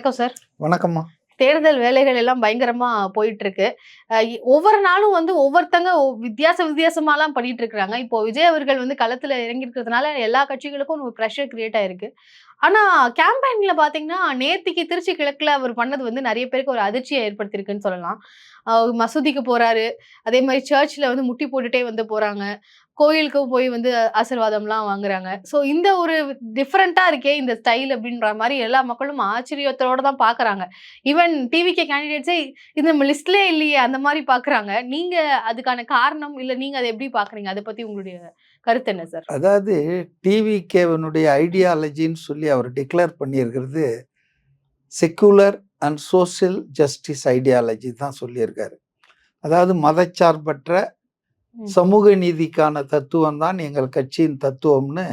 வணக்கம் சார். வணக்கம்மா. தேர்தல் வேலைகள் எல்லாம் பயங்கரமா போயிட்டு இருக்கு. ஒவ்வொரு நாளும் ஒவ்வொருத்தங்க வித்தியாசமாலாம் பண்ணிட்டு இருக்காங்க. இப்போ விஜய் அவர்கள் களத்துல இறங்கி இருக்கிறதுனால எல்லா கட்சிகளுக்கும் ஒரு பிரஷர் கிரியேட் ஆயிருக்கு. ஆனா கேம்பெயின்ல பாத்தீங்கன்னா, நேத்திக்கு திருச்சி கிழக்குல அவர் பண்ணது நெறைய பேருக்கு ஒரு அதிர்ச்சிய ஏற்படுத்தியிருக்குன்னு சொல்லலாம். மசூதிக்கு போறாரு. அதே மாரி சர்ச்ல முட்டி போட்டுட்டே போறாங்க. கோயிலுக்கு போய் ஆசீர்வாதம்லாம் வாங்குறாங்க. ஸோ இந்த ஒரு டிஃபரெண்ட்டா இருக்கே இந்த ஸ்டைல் அப்டின்ற மாரி எல்லா மக்களும் ஆச்சரியத்தோட தான் பார்க்குறாங்க. ஈவன் டிவிகே கேண்டிடேட்ஸே இது நம்ம லிஸ்ட்லயே இல்லையே அந்த மாரி பார்க்குறாங்க. நீங்க அதுக்கான காரணம் இல்ல நீங்க அத எப்படி பார்க்குறீங்க? அத பத்தி உங்களுடைய கருத்து என்ன சார்? அதாவது டிவிகேவினுடைய ஐடியாலஜின்னு சொல்லி அவர் டிக்ளேர் பண்ணியிருக்கிறது secular and social justice ideology தான் சொல்லியிருக்காரு. அதாவது மதச்சார்பற்ற சமூக நீதிக்கான தத்துவம் தான் எங்கள் கட்சியின் தத்துவம்னு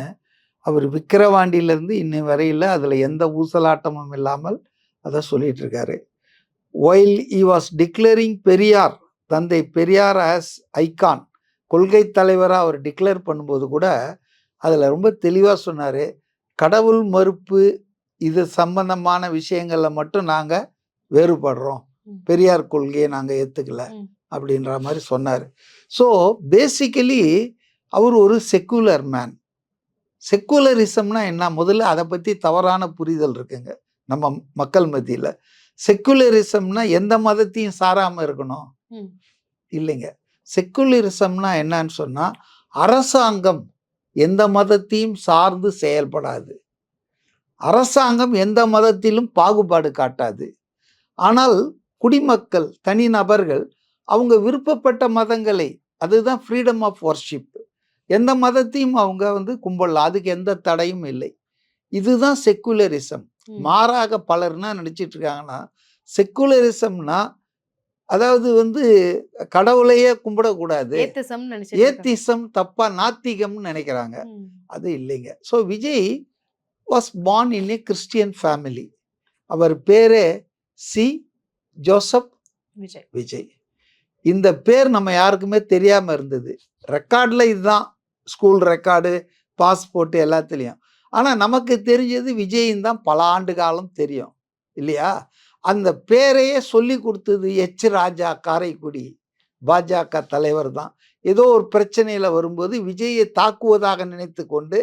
அவர் விக்கிரவாண்டியிலிருந்து இன்னை வரையில் அதில் எந்த ஊசலாட்டமும் இல்லாமல் அதை சொல்லிட்டு இருக்காரு. While he was declaring Periyar, தந்தை பெரியார் ஆஸ் ஐகான், கொள்கை தலைவராக அவர் டிக்ளேர் பண்ணும்போது கூட அதில் ரொம்ப தெளிவாக சொன்னார், கடவுள் மறுப்பு இது சம்பந்தமான விஷயங்களில் மட்டும் நாங்கள் வேறுபடுறோம், பெரியார் கொள்கையை நாங்கள் ஏற்றுக்கல அப்படின்ற மாதிரி சொன்னார். ஸோ பேசிக்கலி அவர் ஒரு செக்குலர் மேன். செக்குலரிசம்னா என்ன? முதல்ல அதை பற்றி தவறான புரிதல் இருக்குங்க நம்ம மக்கள் மத்தியில். செக்குலரிசம்னா எந்த மதத்தையும் சாராமல் இருக்கணும் இல்லைங்க. செக்குலரிசம்னா என்னன்னு சொன்னால், அரசாங்கம் எந்த மதத்தையும் சார்ந்து செயல்படாது, அரசாங்கம் எந்த மதத்திலும் பாகுபாடு காட்டாது. ஆனால் குடிமக்கள், தனிநபர்கள் அவங்க விருப்பப்பட்ட மதங்களை, அதுதான் ஃப்ரீடம் ஆஃப் வர்ஷிப், எந்த மதத்தையும் அவங்க கும்பலாம், அதுக்கு எந்த தடையும் இல்லை. இதுதான் செக்குலரிசம். மாறாக பலர் என்ன நினைச்சிட்டு இருக்காங்கன்னா, செக்குலரிசம்னா அதாவது கடவுளையே கும்பிடக்கூடாது, ஏத்திசம் தப்பா, நாத்திகம்னு நினைக்கிறாங்க. அது இல்லைங்க. So Vijay was born in a Christian family. அவர் பேரே சி ஜோசப் விஜய். இந்த பேர் நம்ம யாருக்குமே தெரியாம இருந்தது. ரெக்கார்டில் இதுதான், ஸ்கூல் ரெக்கார்டு, பாஸ்போர்ட் எல்லாத்துலேயும். ஆனால் நமக்கு தெரிஞ்சது விஜயின் தான். பல ஆண்டு காலம் தெரியும் இல்லையா? அந்த பேரையே சொல்லி கொடுத்தது எச் ராஜா, காரைக்குடி பாஜக தலைவர் தான். ஏதோ ஒரு பிரச்சனையில் வரும்போது விஜயை தாக்குவதாக நினைத்து கொண்டு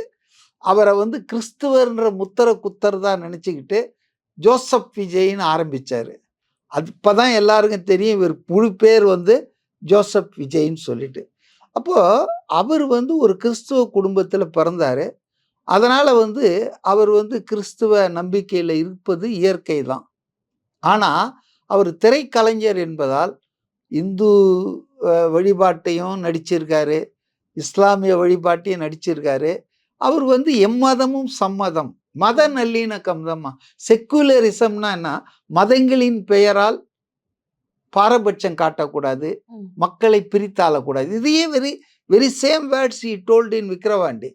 அவரை கிறிஸ்துவர்ன்ற முத்திர குத்தர் தான் நினச்சிக்கிட்டு ஜோசப் விஜய்னு ஆரம்பித்தார். அது இப்போ தான் எல்லாருக்கும் தெரியும் இவர் முழு பேர் ஜோசப் விஜய்ன்னு சொல்லிட்டு. அப்போது அவர் ஒரு கிறிஸ்துவ குடும்பத்தில் பிறந்தார். அதனால் அவர் கிறிஸ்துவ நம்பிக்கையில் இருப்பது இயற்கை தான். ஆனால் அவர் திரைக்கலைஞர் என்பதால் இந்து வழிபாட்டையும் நடிச்சிருக்காரு, இஸ்லாமிய வழிபாட்டையும் நடிச்சிருக்காரு. அவர் எம்மதமும் சம்மதம், மத நல்லிணக்கம் தான். செக்குலரிசம்னா என்ன? மதங்களின் பெயரால் பாரபட்சம் காட்டக்கூடாது, மக்களை பிரித்தாளக்கூடாது. இதையே very very same words he told இன் விக்கிரவாண்டி.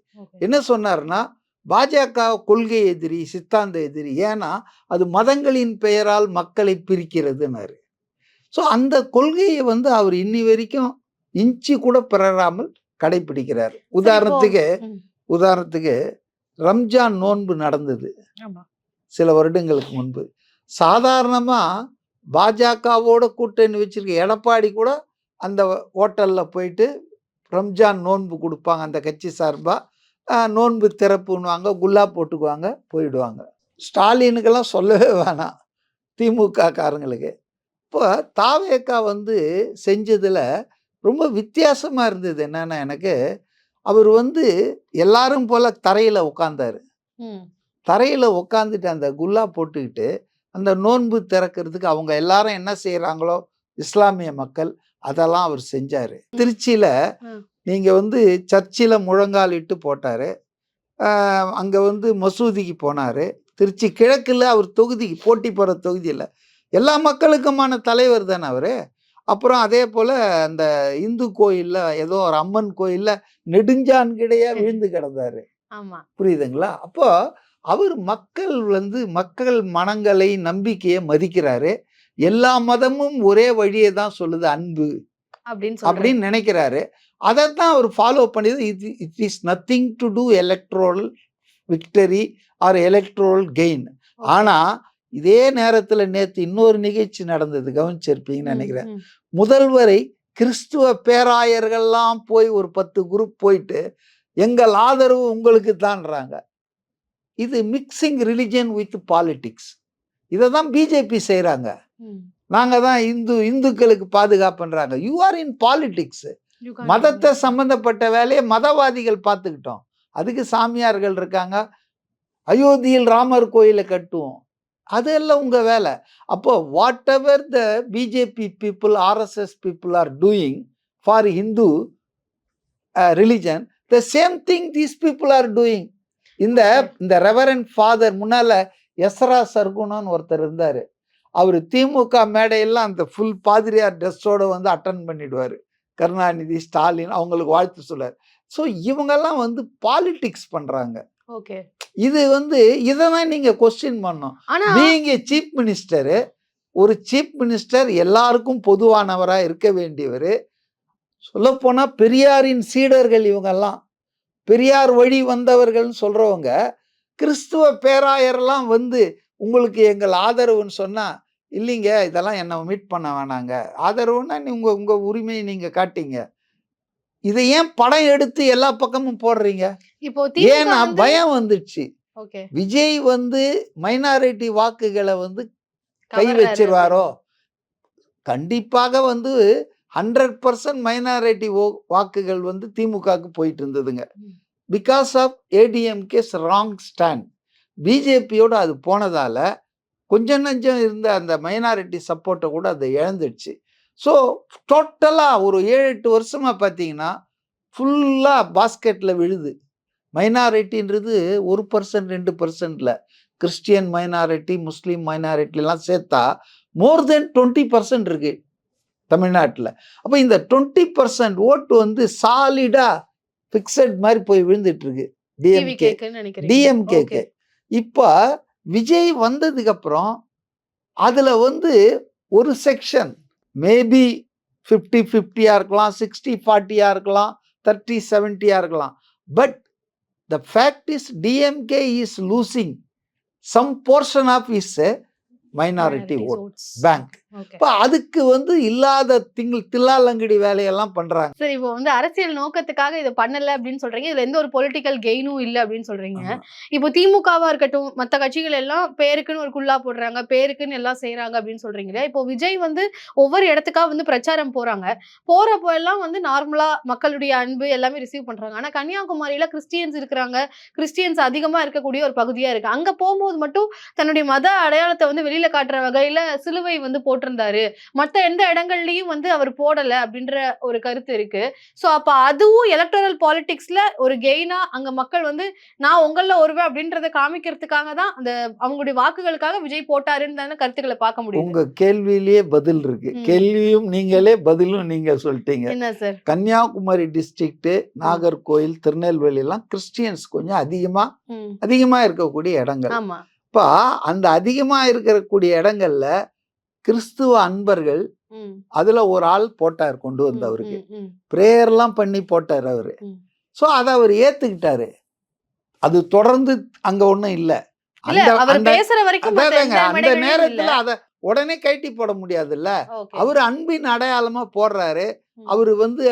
என்ன சொன்னார்னா, பாஜக கொள்கை எதிரி, சித்தாந்த எதிரி. ஏன்னா அது மதங்களின் பெயரால் மக்களை பிரிக்கிறதுனாரு. ஸோ அந்த கொள்கையை அவர் இன்னி வரைக்கும் இன்ச்சு கூட பிறராமல் கடைபிடிக்கிறார். உதாரணத்துக்கு ரம்ஜான் நோன்பு நடந்தது சில வருடங்களுக்கு முன்பு. சாதாரணமாக பாஜகவோட கூட்டணி வச்சிருக்க எடப்பாடி கூட அந்த ஹோட்டலில் போயிட்டு ரம்ஜான் நோன்பு கொடுப்பாங்க, அந்த கட்சி சார்பாக நோன்பு திறப்புன்னுவாங்க, குல்லா போட்டுக்குவாங்க, போயிடுவாங்க. ஸ்டாலினுக்கெல்லாம் சொல்லவே வேணாம், திமுக காரங்களுக்கு. இப்போ தாவேக்கா செஞ்சதில் ரொம்ப வித்தியாசமாக இருந்தது. என்னன்னா, எனக்கு அவர் எல்லாரும் போல் தரையில் உட்காந்தாரு. தரையில் உட்காந்துட்டு அந்த குல்லா போட்டுக்கிட்டு அந்த நோன்பு திறக்கிறதுக்கு அவங்க எல்லாரும் என்ன செய்கிறாங்களோ இஸ்லாமிய மக்கள், அதெல்லாம் அவர் செஞ்சார். திருச்சியில் நீங்கள் சர்ச்சில் முழங்கால் இட்டு போட்டார். அங்கே மசூதிக்கு போனார். திருச்சி கிழக்கில் அவர் தொகுதிக்கு போட்டி போகிற தொகுதியில் எல்லா மக்களுக்குமான தலைவர் தானே அவர். அப்புறம் அதே போல் அந்த இந்து கோயிலில், ஏதோ ஒரு அம்மன் கோயிலில் நெடுஞ்சான்கிடையாக விழுந்து கிடந்தார். புரியுதுங்களா? அப்போ அவர் மக்கள் மனங்களை, நம்பிக்கையை மதிக்கிறாரு. எல்லா மதமும் ஒரே வழியை தான் சொல்லுது, அன்பு அப்படின்னு நினைக்கிறாரு. அதைத்தான் அவர் ஃபாலோ பண்ணியது. It is nothing to do electoral victory or electoral gain. ஆனால் இதே நேரத்துல நேத்து இன்னொரு நிகழ்ச்சி நடந்தது, கவனிச்சிருப்பீங்கன்னு ம், நினைக்கிறேன். ம். முதல்வரை கிறிஸ்துவ பேராயர்கள்லாம் போய் ஒரு 10 குரூப் போயிட்டு எங்கள் ஆதரவு உங்களுக்கு தான்றாங்க. இது மிக்சிங் ரிலிஜன் வித் பாலிடிக்ஸ். இதை தான் பிஜேபி செய்றாங்க. ம். நாங்க தான் இந்துக்களுக்கு பாதுகாப்புன்றாங்க. You are in politics. You can't மதத்தை do it. சம்பந்தப்பட்ட வேலையை மதவாதிகள் பார்த்துக்கிட்டோம். அதுக்கு சாமியார்கள் இருக்காங்க. அயோத்தியில் ராமர் கோயிலை கட்டுவோம், அதெல்லாம் உங்க வேலை. அப்போ what ever the BJP people, RSS people are doing for Hindu religion, the same thing these people are doing. இந்த இந்த ரெவரண்ட் ஃபாதர் முன்னால எஸ்ரா சர்குணன்னு ஒருத்தர் இருந்தாரு. அவர் திமுக மேடையெல்லாம் அந்த ஃபுல் பாதிரியார் ட்ரெஸ்ஸோட வந்து அட்டன் பண்ணிடுவார். கருணாநிதி, ஸ்டாலின் அவங்களுக்கு வாழ்த்து சொல்லார். ஸோ இவங்கெல்லாம் வந்து பாலிடிக்ஸ் பண்றாங்க. ஓகே. இது வந்து இதெல்லாம் நீங்க கொஸ்டின் பண்ணணும். ஆனா பீயிங் ஏ சீஃப் மினிஸ்டர், ஒரு சீஃப் மினிஸ்டர் எல்லாருக்கும் பொதுவானவரா இருக்க வேண்டியவர். சொல்லப்போனா பெரியாரின் சீடர்கள் இவங்கெல்லாம், பெரியார் வழி வந்தவர்கள்னு சொல்றவங்க, கிறிஸ்துவ பேராயர்லாம் வந்து உங்களுக்கு எங்கள் ஆதரவுன்னு சொன்னா, இல்லைங்க இதெல்லாம் என்ன மீட் பண்ண வேணாங்க, ஆதரவுன்னா உங்க உங்க உரிமையை நீங்க காட்டிங்க. இதை ஏன் படம் எடுத்து எல்லா பக்கமும் போடுறீங்க? இப்போ திமுக ஏன்னா வந்து பயம் வந்துடுச்சு. ஓகே விஜய் வந்து மைனாரிட்டி வாக்குகளை வந்து கை கவர்றாரு வச்சிருவாரோ, கண்டிப்பாக வந்து 100% மைனாரிட்டி வாக்குகள் வந்து திமுகவுக்கு போயிட்டு இருந்ததுங்க. ம். Because of ADMK's wrong stand. பிஜேபியோட அது போனதால கொஞ்சம் நஞ்சம் இருந்த அந்த மைனாரிட்டி சப்போர்ட்டை கூட அதை இழந்துடுச்சு. ஸோ டோட்டலாக ஒரு 7-8 வருஷமா பார்த்தீங்கன்னா ஃபுல்லாக பாஸ்கெட்டில் விழுது. மைனாரிட்டின்றது 1% 2%ல, கிறிஸ்டியன் மைனாரிட்டி, முஸ்லீம் மைனாரிட்டிலாம் சேர்த்தா மோர் தென் 20% இருக்கு தமிழ்நாட்டில். அப்போ இந்த 20% ஓட்டு வந்து சாலிடா ஃபிக்ஸட் மாதிரி போய் விழுந்துட்டு இருக்கு டிஎம்கே டிவிகேக்குன்னு நினைக்கிறீங்க. டிஎம்கேக்கு. ஓகே. இப்போ விஜய் வந்ததுக்கு அப்புறம் அதுல வந்து ஒரு செக்ஷன் மேபி 50-50 இருக்கலாம், 60-40 இருக்கலாம், 30-70 இருக்கலாம். But the fact is DMK is losing some portion of is minority vote votes. Bank. Okay. இப்போ அதுக்கு வந்து இல்லாத தில்லாலங்கடி வேலையெல்லாம் பண்றாங்க. சரி, இப்போ வந்து அரசியல் நோக்கத்துக்காக இதை பண்ணல அப்படின்னு சொல்றீங்க. இதுல எந்த ஒரு பொலிட்டிக்கல் கெயினும் இல்ல அப்படின்னு சொல்றீங்க. ஆமா. இப்போ திமுகவா இருக்கட்டும், மத்த கட்சிகள் எல்லாம் பேருக்குன்னு ஒரு குல்லா போடுறாங்க, பேருக்குன்னு எல்லாம் செய்யறாங்க அப்படின்னு சொல்றீங்க இல்லையா? இப்போ விஜய் வந்து ஒவ்வொரு இடத்துக்கா வந்து பிரச்சாரம் போறாங்க. போறப்போ எல்லாம் வந்து நார்மலா மக்களுடைய அன்பு எல்லாமே ரிசீவ் பண்றாங்க. ஆனா கன்னியாகுமரியில கிறிஸ்டியன்ஸ் இருக்கிறாங்க, கிறிஸ்டியன்ஸ் அதிகமா இருக்கக்கூடிய ஒரு பகுதியா இருக்கு. அங்க போகும்போது மட்டும் தன்னுடைய மத அடையாளத்தை வந்து வெளியில காட்டுற வகையில சிலுவை வந்து போட்டிருந்தாரு. மத்த எந்த இடங்கள்லயும் வந்து அவர் போடல அப்படின்ற ஒரு கருத்து இருக்கு. சோ அப்ப அதுவும் எலக்டரல் பாலிடிக்ஸ்ல ஒரு கெயினா அங்க மக்கள் வந்து நான் உங்கள ஒருவன் அப்படின்றத காமிக்கிறதுக்காக தான் அந்த அவங்களுடைய வாக்குகளுக்காக விஜய் போட்டாருன்னு தானே கருத்துக்களை பார்க்க முடியுது. உங்க கேள்வியிலேயே பதில் இருக்கு. ம். கேள்வியும் நீங்களே, பதிலும் நீங்க சொல்லிட்டீங்க. என்ன சார்? கன்னியாகுமரி டிஸ்ட்ரிக்ட், நாகர்கோயில், திருநெல்வேலி எல்லாம் கிறிஸ்டியன்ஸ் கொஞ்சம் ம். அதிகமா இருக்கக்கூடிய இடங்கள். ஆமா. இப்ப அந்த அதிகமா இருக்கக்கூடிய இடங்கள்ல கிறிஸ்துவ அன்பர்கள் ம். அதுல ஒரு ஆள் போட்டார், கொண்டு ம், வந்து அவருக்கு ம், ம். பிரேயர்லாம் பண்ணி போட்டார் அவரு. ம். ஸோ அதை அவர் ஏத்துக்கிட்டாரு. அது தொடர்ந்து அங்க ஒண்ணும் இல்ல. இல்ல அந்த அவர் அந்த பேசுற வரைக்கும் மத்த அதாங்க எந்த அந்த மேடைகள்லயும் இல்ல. நேரத்துல அதை உடனே கழட்டி போட முடியாதுல்ல. ஓகே. அவர் அன்பின் அடையாளமா போடுறாரு. ம். அவரு வந்து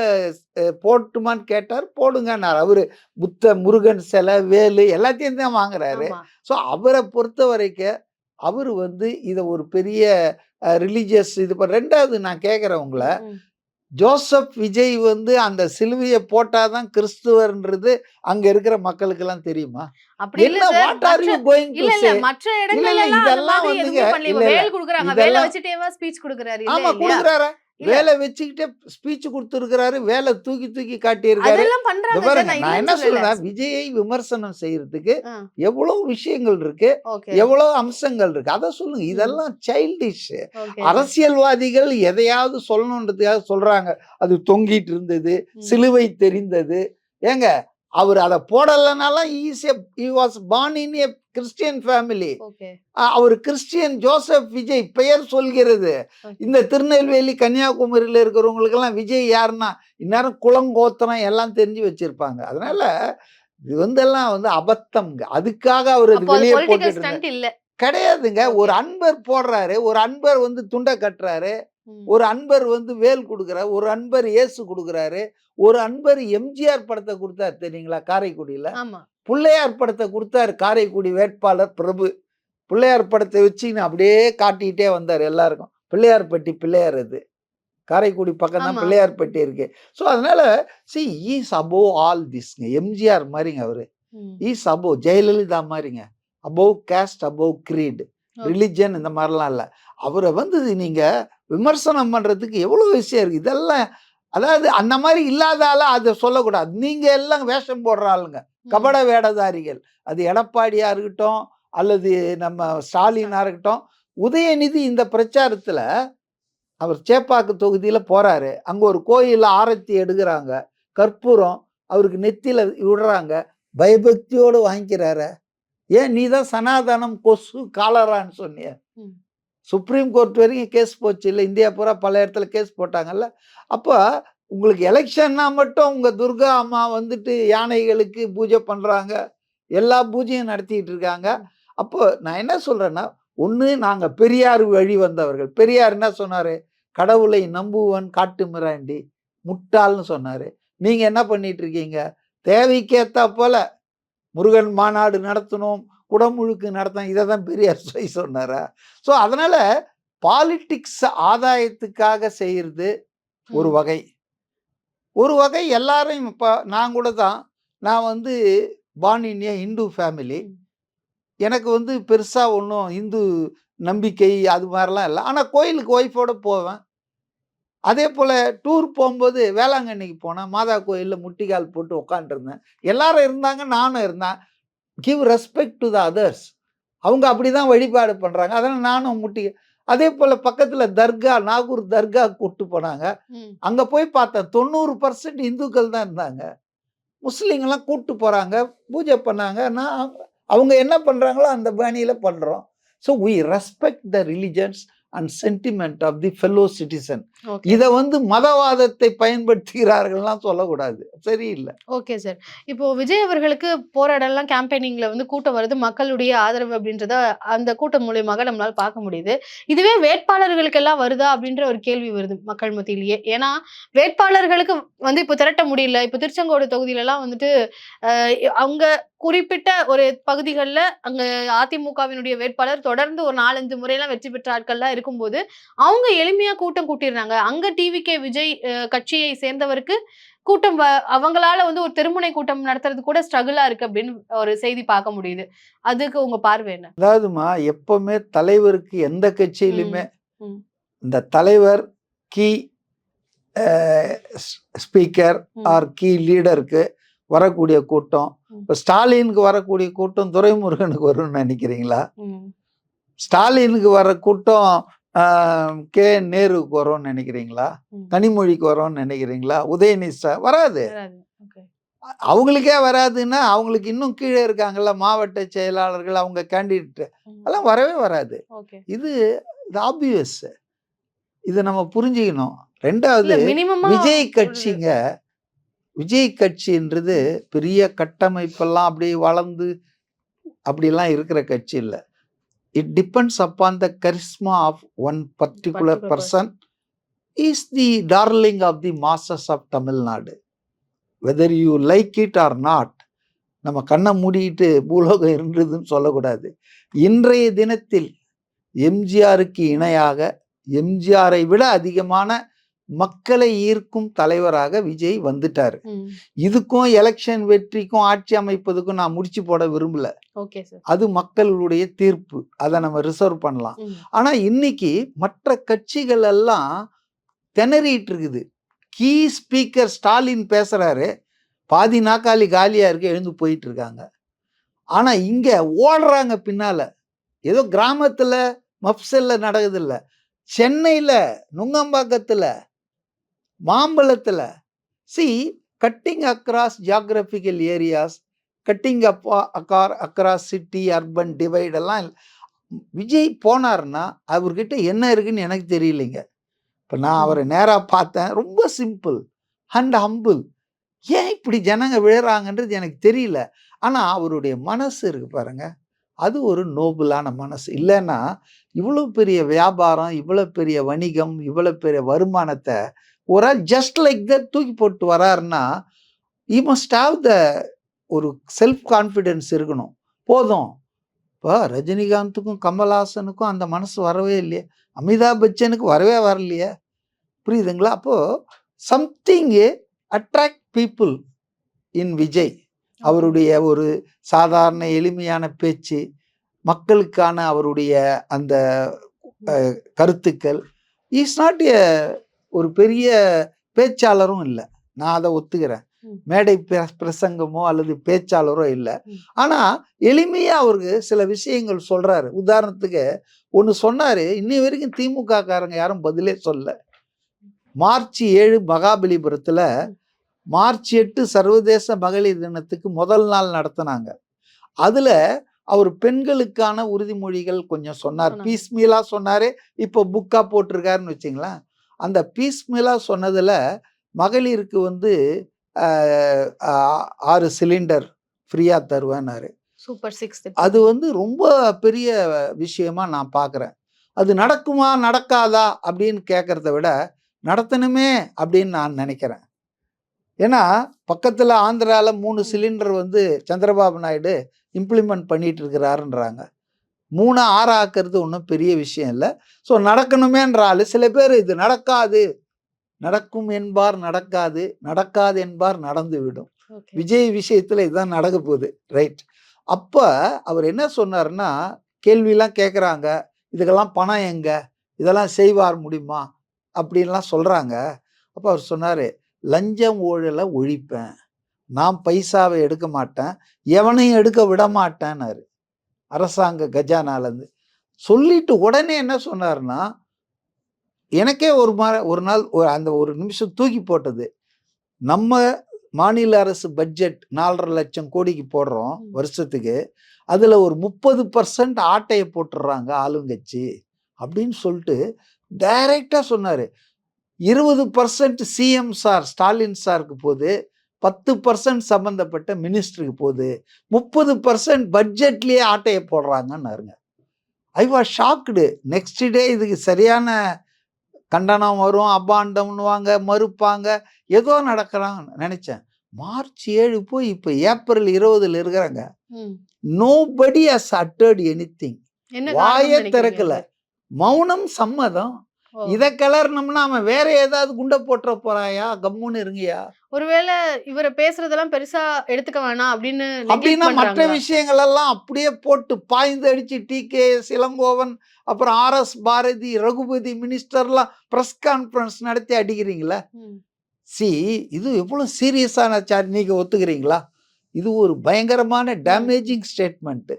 போட்டுமான்னு கேட்டார், போடுங்கன்னார். அவரு புத்த, முருகன் சிலை, வேலு எல்லாத்தையும் தான் வாங்குறாரு. ஆமா. ஸோ அவரை பொறுத்த வரைக்கும் அவரு வந்து இதை ஒரு பெரிய ரிலீஜியஸ் இது ரெண்டாவது நான் கேட்குறேன் உங்களை, ம், ம். ஜோசப் விஜய் வந்து அந்த சிலுவையை போட்டாதான் கிறிஸ்துவர்ன்றது அங்க இருக்கிற மக்களுக்கு எல்லாம் தெரியுமா? அப்படி இல்ல என்ன sir. What are you going to இல்ல இல்ல சே? மற்ற இல்ல இடங்கள்ல இல்ல எல்லாம் அந்த இதெல்லாம் மாதிரி வந்துங்க, எதுவுமே பண்ணல. இல்ல இல்ல வேல் குடுக்குறாங்க, வேலை இதெல்லாம் வச்சுட்டேவா ஸ்பீச் குடுக்குறாரு இல்ல ஆமா இல்லையா? கொடுக்குறாரு. இல்ல வேலை வச்சுக்கிட்டே ஸ்பீச் கொடுத்துருக்கிறாரு, வேலை தூக்கி தூக்கி காட்டியிருக்காரு. அதெல்லாம் இந்த பண்றாங்க சார், பாருங்க, நான் நான் என்ன இல்லைன்னு சொல்லல. சொல்றேன், விஜயை விமர்சனம் செய்யறதுக்கு ஆ, எவ்வளவு விஷயங்கள் இருக்கு, ஓகே எவ்வளவு அம்சங்கள் இருக்கு, அதை சொல்லுங்க. ம். இதெல்லாம் சைல்டிஷ். ஓகே. அரசியல்வாதிகள் எதையாவது சொல்லணுன்றதுக்காக சொல்றாங்க. அது தொங்கிட்டு இருந்தது, ம். சிலுவை தெரிந்தது. ஏங்க அவர் அதை போடலைனாலும் he was born in a Christian family. Okay. அவர் கிறிஸ்டியன் ஜோசப் விஜய் பெயர் சொல்கிறது. ஓகே. இந்த திருநெல்வேலி, கன்னியாகுமரியில இருக்கிறவங்களுக்கு எல்லாம் விஜய் யாருன்னா இந்நேரம் குளங்கோத்திரம் எல்லாம் தெரிஞ்சு வச்சிருப்பாங்க. அதனால இது வந்து எல்லாம் வந்து அபத்தம்ங்க. அதுக்காக அவர் அது அப்போ அது வெளியே பொலிட்டிக்கல் போட்டுட்டு இருந்தார். ஸ்டண்ட் இல்ல. கிடையாதுங்க. ஒரு ஓகே. அன்பர் போடுறாரு, ஒரு அன்பர் வந்து துண்ட கட்டுறாரு, ம். ஒரு அன்பர் வந்து வேல் குடுக்குறாரு, ஒரு அன்பர் இயேசு குடுக்குறாரு, ஒரு அன்பர் எம்ஜிஆர் படத்த குடுத்தாரு தெரியுங்களா? காரைக்குடியில. ஆமா. புள்ளையார் படத்த குடுத்தாரு காரைக்குடி வேட்பாளர் பிரபு. பிள்ளையார் படத்த வச்சுக்கின்னு அப்படியே காட்டிட்டே வந்தாரு எல்லாருக்கும். பிள்ளையார்பட்டி பிள்ளையார் அது. காரைக்குடி பக்கம் தான் ஆமா, ஆமா. பிள்ளையார்பட்டி இருக்கு. ஸோ அதனால ஹி இஸ் அபோவ் ஆல் திஸ்ங்க. எம்ஜிஆர் மாரிங்க அவரு. ம். ஹி இஸ் அபோவ் ஜெயலலிதா மாரிங்க. Above caste, above creed, okay. Religion இந்த மாரிலாம் இல்ல. அவர வந்து நீங்க விமர்சனம் பண்றதுக்கு எவ்வளோ விஷயம் இருக்கு. இதெல்லாம் அதாவது அந்த மாரி இல்லாத ஆளா அத சொல்லக்கூடாது. நீங்க எல்லாம் வேஷம் போடுற ஆளுங்க. கபட ம். வேடதாரிகள். அது எடப்பாடியா இருக்கட்டும், அல்லது நம்ம ஸ்டாலினா இருக்கட்டும். உதயநிதி இந்த பிரச்சாரத்துல அவர் சேப்பாக்கு தொகுதியில போறாரு. அங்க ஒரு கோயில்ல ஆரத்தி எடுக்குறாங்க. கற்பூரம் அவருக்கு நெத்தியில விடுறாங்க. பயபக்தியோடு வாங்கிக்கிறாரே. ஏன் நீ தான் சனாதனம், கொசு, காலரான்னு சொன்னியே. ம். சுப்ரீம் கோர்ட் வரைக்கும் கேஸ் போச்சு இல்ல. இந்தியா பூரா பல இடத்துல கேஸ் போட்டாங்கல்ல. அப்ப உங்களுக்கு எலெக்ஷன்னா மட்டும் உங்க துர்கா அம்மா வந்துட்டு யானைகளுக்கு பூஜை பண்றாங்க. எல்லா பூஜையும் நடத்திட்டு இருக்காங்க. ம். அப்போ நான் என்ன சொல்றேன்னா, ஒண்ணு நாங்க பெரியார் வழி வந்தவர்கள். பெரியார் என்ன சொன்னாரு? கடவுளை நம்புவன் காட்டு மிராண்டி, முட்டாள்ன்னு சொன்னாரு. நீங்க என்ன பண்ணிட்டு இருக்கீங்க? தேவைக்கேத்தாப்போல முருகன் மாநாடு நடத்தணும், குடமுழுக்கு நடத்தணும். இத தான் பெரியார் சொன்னாரா? ஸோ அதனால பாலிடிக்ஸ் ஆதாயத்துக்காக செய்றது ஒரு ம். வகை. ஒரு வகை எல்லாரையும் இப்ப நான் கூட தான். நான் வந்து born in a Hindu family. ம். எனக்கு வந்து பெருசா ஒண்ணும் இந்து நம்பிக்கை அது மாரிலாம் இல்ல. ஆனா கோயிலுக்கு ஒய்ஃபோட போவேன். அதேபோல டூர் போம்போது வேளாங்கண்ணிக்கு போனேன். மாதா கோயில்ல முட்டிக்கால் போட்டு உட்காந்துருந்தேன். எல்லாரும் இருந்தாங்க, நானும் இருந்தேன். Give respect to the others. அவங்க அப்படிதான் வழிபாடு பண்றாங்க. அதனால நானும் அதேபோல பக்கத்துல தர்கா, நாகூர் தர்கா கூட்டு போனாங்க. ம். அங்க போய் பார்த்தேன் 90% இந்துக்கள் தான் இருந்தாங்க. முஸ்லீம்லாம் கூட்டு போறாங்க, பூஜை பண்ணாங்க. நான் அவங்க என்ன பண்றாங்களோ அந்த பாணியில பண்றோம். So we respect the religions and sentiment of the fellow citizen. Okay. இத வந்து மதவாதத்தை பயன்படுத்துகிறார்கள்லாம் சொல்லக்கூடாது. சரியில்ல. Okay sir. இப்போ விஜய் அவர்களுக்கு போற இடம்லாம் கேம்பெயினிங்ல வந்து கூட்டம் வருது. மக்களுடைய ஆதரவு அப்படின்றத அந்த கூட்டம் மூலியமாக நம்மளால பார்க்க முடியுது. இதுவே வேட்பாளர்களுக்கெல்லாம் வருதா? அப்படின்ற ஒரு கேள்வி வருது மக்கள் மத்தியிலேயே. ஏன்னா, வேட்பாளர்களுக்கு வந்து இப்போ திரட்ட முடியல. இப்போ திருச்செங்கோடு தொகுதியிலலாம் வந்துட்டு அவங்க குறிப்பிட்ட ஒரு பகுதிகள்ல அங்க அதிமுகவினுடைய வேட்பாளர் தொடர்ந்து ஒரு 4, 5 முறைலாம் வெற்றி பெற்ற ஆட்கள்லாம் இருக்கும்போது, அவங்க எளிமையா கூட்டம் கூட்டிர்றாங்க. அங்க டிவிகே விஜய் கட்சியை சேர்ந்தவருக்கு கூட்டம் அவங்களால வந்து ஒரு தெருமுனை கூட்டம் நடத்துறது கூட ஸ்ட்ரகிளா இருக்கு அப்படின்னு ஒரு செய்தி பார்க்க முடியுது. அதுக்கு உங்க பார்வை என்ன? அதாவதுமா எப்பவுமே தலைவருக்கு எந்த கட்சியிலுமே ம். ம். இந்த தலைவர் கீ ஸ்பீக்கர் ம். ஆர் கீ லீடருக்கு வரக்கூடிய கூட்டம். ம். இப்போ ஸ்டாலினுக்கு வரக்கூடிய கூட்டம் துரைமுருகனுக்கு வரும்னு நினைக்கிறீங்களா? ம். ஸ்டாலினுக்கு வர கூட்டம் கே நேருவுக்கு வரும்னு நினைக்கிறீங்களா? ம். கனிமொழிக்கு வரும்னு நினைக்கிறீங்களா? உதயநிதி வராது. வராது. ஓகே. அவங்களுக்கே வராதுன்னா அவங்களுக்கு இன்னும் கீழே இருக்காங்கல்ல மாவட்ட செயலாளர்கள், அவங்க கேண்டிடேட் ம். அதெல்லாம் வரவே வராது. ஓகே. இது ஆப்வியஸ். இத நம்ம புரிஞ்சுக்கணும். இல்ல 2வது மினிமமா விஜய் ஒரு கட்சிங்க. விஜய் கட்சின்றது பெரிய கட்டமைப்பெல்லாம் அப்படியே வளர்ந்து அப்படிலாம் இருக்கிற கட்சி இல்ல. It depends upon the charisma of one particular particular person person. Is the darling of the masters of Tamil Nadu. Whether you like it or not. நம்ம கண்ண மூடிட்டு பூலோகம் இருந்ததுன்னு சொல்லக்கூடாது. இன்றைய தினத்தில் எம்ஜிஆருக்கு இணையாக, எம்ஜிஆரை விட அதிகமான மக்களை ஈர்க்கும் தலைவராக விஜய் வந்துட்டாரு. ம். இதுக்கும் எலெக்ஷன் வெற்றிக்கும் ஆட்சி அமைப்பதுக்கும் நான் முடிச்சு போட விரும்பல. Okay sir. அது மக்களுடைய தீர்ப்பு. அத நம்ம ரிசர்வ் பண்ணலாம். ம். ஆனா இன்னைக்கு மற்ற கட்சிகள் எல்லாம் திணறிட்டு இருக்குது. கீ ஸ்பீக்கர் ஸ்டாலின் பேசுறாரு. பாதி நாக்காளி காலியா இருக்கு. எழுந்து போயிட்டு இருக்காங்க. ஆனா இங்க ஓடுறாங்க பின்னால. ஏதோ கிராமத்துல மப்சல்ல நடக்குதில்ல. சென்னையில, நுங்கம்பாக்கத்துல, மாம்பழத்துல cutting across geographical areas, cutting across city, urban divide எல்லாம் விஜய் போனாருன்னா அவர்கிட்ட என்ன இருக்குன்னு எனக்கு தெரியலைங்க. இப்ப நான் ம். அவரை நேரா பார்த்தேன். ரொம்ப சிம்பிள் அண்ட் ஹம்பிள். ஏன் இப்படி ஜனங்க விழுறாங்கன்றது எனக்கு தெரியல. ஆனா அவருடைய மனசு இருக்கு பாருங்க. அது ஒரு நோபலான மனசு. இல்லைன்னா இவ்வளோ பெரிய வியாபாரம், இவ்வளோ பெரிய வணிகம், இவ்வளோ பெரிய வருமானத்த ஒரு ஆள் ஜஸ்ட் லைக் தட் தூக்கி போட்டு வராருன்னா, ஹி மஸ்ட் ஹேவ் த ஒரு செல்ஃப் கான்ஃபிடன்ஸ் இருக்கணும். போதும். இப்போ ரஜினிகாந்துக்கும், கமல்ஹாசனுக்கும் அந்த மனசு வரவே இல்லையே. அமிதாப் பச்சனுக்கு வரவே வரலையே. புரியுதுங்களா? அப்போ something attract people in Vijay. அவருடைய ஒரு சாதாரண எளிமையான பேச்சு, மக்களுக்கான அவருடைய அந்த கருத்துக்கள். இஸ் நாட் எ ஒரு பெரிய பேச்சாளரும் இல்லை, நான் அதை ஒத்துக்கிறேன். மேடை பிரசங்கமோ அல்லது பேச்சாளரோ இல்லை. ஆனா எளிமையா அவருக்கு சில விஷயங்கள் சொல்றாரு. உதாரணத்துக்கு ஒன்று சொன்னாரு, இன்னி வரைக்கும் திமுக காரங்க யாரும் பதிலே சொல்ல. மார்ச் 7 மகாபலிபுரத்துல மார்ச் 8 சர்வதேச மகளிர் தினத்துக்கு முதல் நாள் நடத்தினாங்க. அதுல அவர் பெண்களுக்கான உறுதிமொழிகள் கொஞ்சம் சொன்னார். பீஸ் மீலா சொன்னாரு. இப்போ புக்கா போட்டிருக்காருன்னு வச்சுங்களேன். அந்த பீஸ் மீலா சொன்னதுல மகளிருக்கு வந்து 6 சிலிண்டர் ஃப்ரீயா தருவேன்னாரு. சூப்பர் 6 அது வந்து ரொம்ப பெரிய விஷயமா நான் பார்க்குறேன். அது நடக்குமா நடக்காதா அப்படின்னு கேட்கறத விட நடத்தணுமே அப்படின்னு நான் நினைக்கிறேன். ஏன்னா பக்கத்தில் ஆந்திராவில் 3 சிலிண்டர் வந்து சந்திரபாபு நாயுடு இம்ப்ளிமெண்ட் பண்ணிட்டு இருக்கிறாருன்றாங்க. 3 6 ஆக்கிறது ஒன்றும் பெரிய விஷயம் இல்லை. ஸோ நடக்கணுமேன்றால் சில பேர் இது நடக்காது, நடக்கும் என்பார் நடக்காது, நடக்காது என்பார் நடந்துவிடும். விஜய் விஷயத்தில் இதுதான் நடக்க போகுது. ரைட். அப்போ அவர் என்ன சொன்னார்னா, கேள்வியெல்லாம் கேட்குறாங்க, இதுக்கெல்லாம் பணம் எங்க, இதெல்லாம் செய்வார் முடியுமா அப்படின்லாம் சொல்கிறாங்க. அப்போ அவர் சொன்னார், லஞ்சம் ஊழலை ஒழிப்பேன், நான் பைசாவை எடுக்க மாட்டேன், எவனையும் எடுக்க விட மாட்டேன்னாரு அரசாங்க கஜானாலேருந்து. சொல்லிட்டு உடனே என்ன சொன்னார்னா, எனக்கே ஒரு நாள் அந்த ஒரு நிமிஷம் தூக்கி போட்டது. நம்ம மாநில அரசு பட்ஜெட் 4.5 லட்சம் கோடிக்கு போடுறோம் வருஷத்துக்கு. அதில் ஒரு 30% ஆட்டையை போட்டுடுறாங்க ஆளுங்கட்சி அப்படின்னு சொல்லிட்டு டைரெக்டாக சொன்னார். 20% சிஎம் சார் ஸ்டாலின் சாருக்கு போகுது, 10% சம்மந்தப்பட்ட மினிஸ்டருக்கு போகுது, 30% பட்ஜெட்லேயே ஆட்டையை போடுறாங்கன்னாருங்க. I was shocked. Next day இதுக்கு சரியான கண்டனம் வரும், அபாண்டம்னுவாங்க, மறுப்பாங்க, ஏதோ நடக்கிறாங்க நினைச்சேன். மார்ச் 7 போய் இப்போ ஏப்ரல் 20 இருக்கிறாங்க. Nobody has uttered anything. வாயே திறக்கல. மௌனம் சம்மதம். இதை கிளறணும்னா அவன் வேற ஏதாவது குண்டை போட்டுற போறாயா, கம்முன்னு இருங்கயா. ஒருவேளை இவரை பேசுறதெல்லாம் பெருசா எடுத்துக்க வேணாம் அப்படின்னா மற்ற விஷயங்கள் எல்லாம் அப்படியே போட்டு பாய்ந்து அடிச்சு TKS இளங்கோவன், அப்புறம் RS பாரதி, ரகுபதி மினிஸ்டர்லாம் பிரஸ் கான்ஃபரன்ஸ் நடத்தி அடிக்கிறீங்களா? இது எவ்வளவு சீரியஸான சார்ஜ், நீங்க ஒத்துக்கிறீங்களா? இது ஒரு பயங்கரமான டேமேஜிங் ஸ்டேட்மெண்ட்.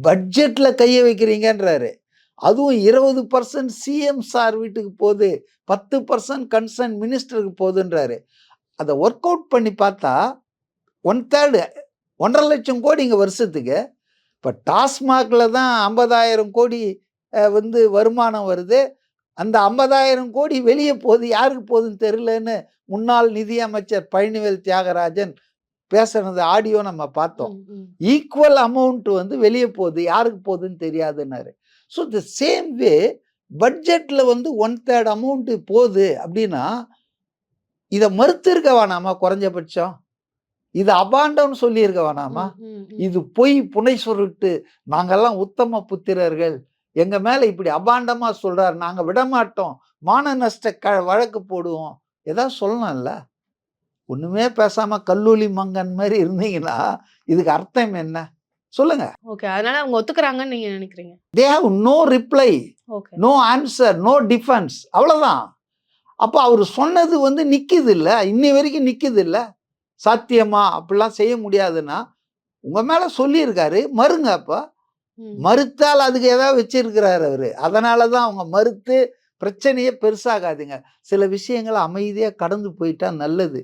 பட்ஜெட்ல கைய வைக்கிறீங்கன்றாரு. அதுவும் 20% சிஎம் சார் வீட்டுக்கு போகுது, 10% கன்சர்ன் மினிஸ்டருக்கு போகுதுன்றாரு. அதை ஒர்க் அவுட் பண்ணி பார்த்தா 1/3 1.5 லட்சம் கோடி இங்கே வருஷத்துக்கு. இப்போ டாஸ்மாகில் தான் 50,000 கோடி வந்து வருமானம் வருது. அந்த 50,000 கோடி வெளியே போகுது, யாருக்கு போகுதுன்னு தெரியலன்னு முன்னாள் நிதியமைச்சர் பழனிவேல் தியாகராஜன் பேசுனது ஆடியோ நம்ம பார்த்தோம். ஈக்குவல் அமௌண்ட் வந்து வெளியே போகுது, யாருக்கு போகுதுன்னு தெரியாதுன்னாரு. ஸோ த சேம் வே பட்ஜெட்டில் வந்து 1/3 அமௌண்ட் போகுது அப்படின்னா இதை மறுத்திருக்க வேணாமா? குறைஞ்சபட்சம் இது அபாண்டம்னு சொல்லியிருக்க வேணாமா? இது பொய் புனை சொல்லிட்டு நாங்கெல்லாம் உத்தம புத்திரர்கள், எங்க மேல இப்படி அபாண்டமா சொல்றாரு, நாங்க விடமாட்டோம், மான நஷ்ட வழக்கு போடுவோம், ஏதாவது சொல்லலாம்ல. ஒண்ணுமே பேசாம கல்லூலி மங்கன் மாதிரி இருந்தீங்கன்னா இதுக்கு அர்த்தம் என்ன சொல்லுங்க? ஓகே, அதனால அவங்க ஒத்துக்கறாங்கன்னு நீங்க நினைக்கிறீங்க? they have no reply, no answer, no defense, அவ்வளவுதான். அப்ப அவர் சொன்னது வந்து நிக்குது இல்ல, இன்னி வரைக்கும் நிக்குது இல்ல. சாத்தியமா அப்படிலாம் செய்ய முடியாதுன்னா உங்க மேல சொல்லியிருக்காரு, மறுங்க. அப்ப மறுத்தால் அதுக்கு ஏதாவது வச்சிருக்கிறாரு அவரு. அதனாலதான் அவங்க மறுத்து பிரச்சனையே பெருசாகாதுங்க. சில விஷயங்களை அமைதியா கடந்து போயிட்டா நல்லது.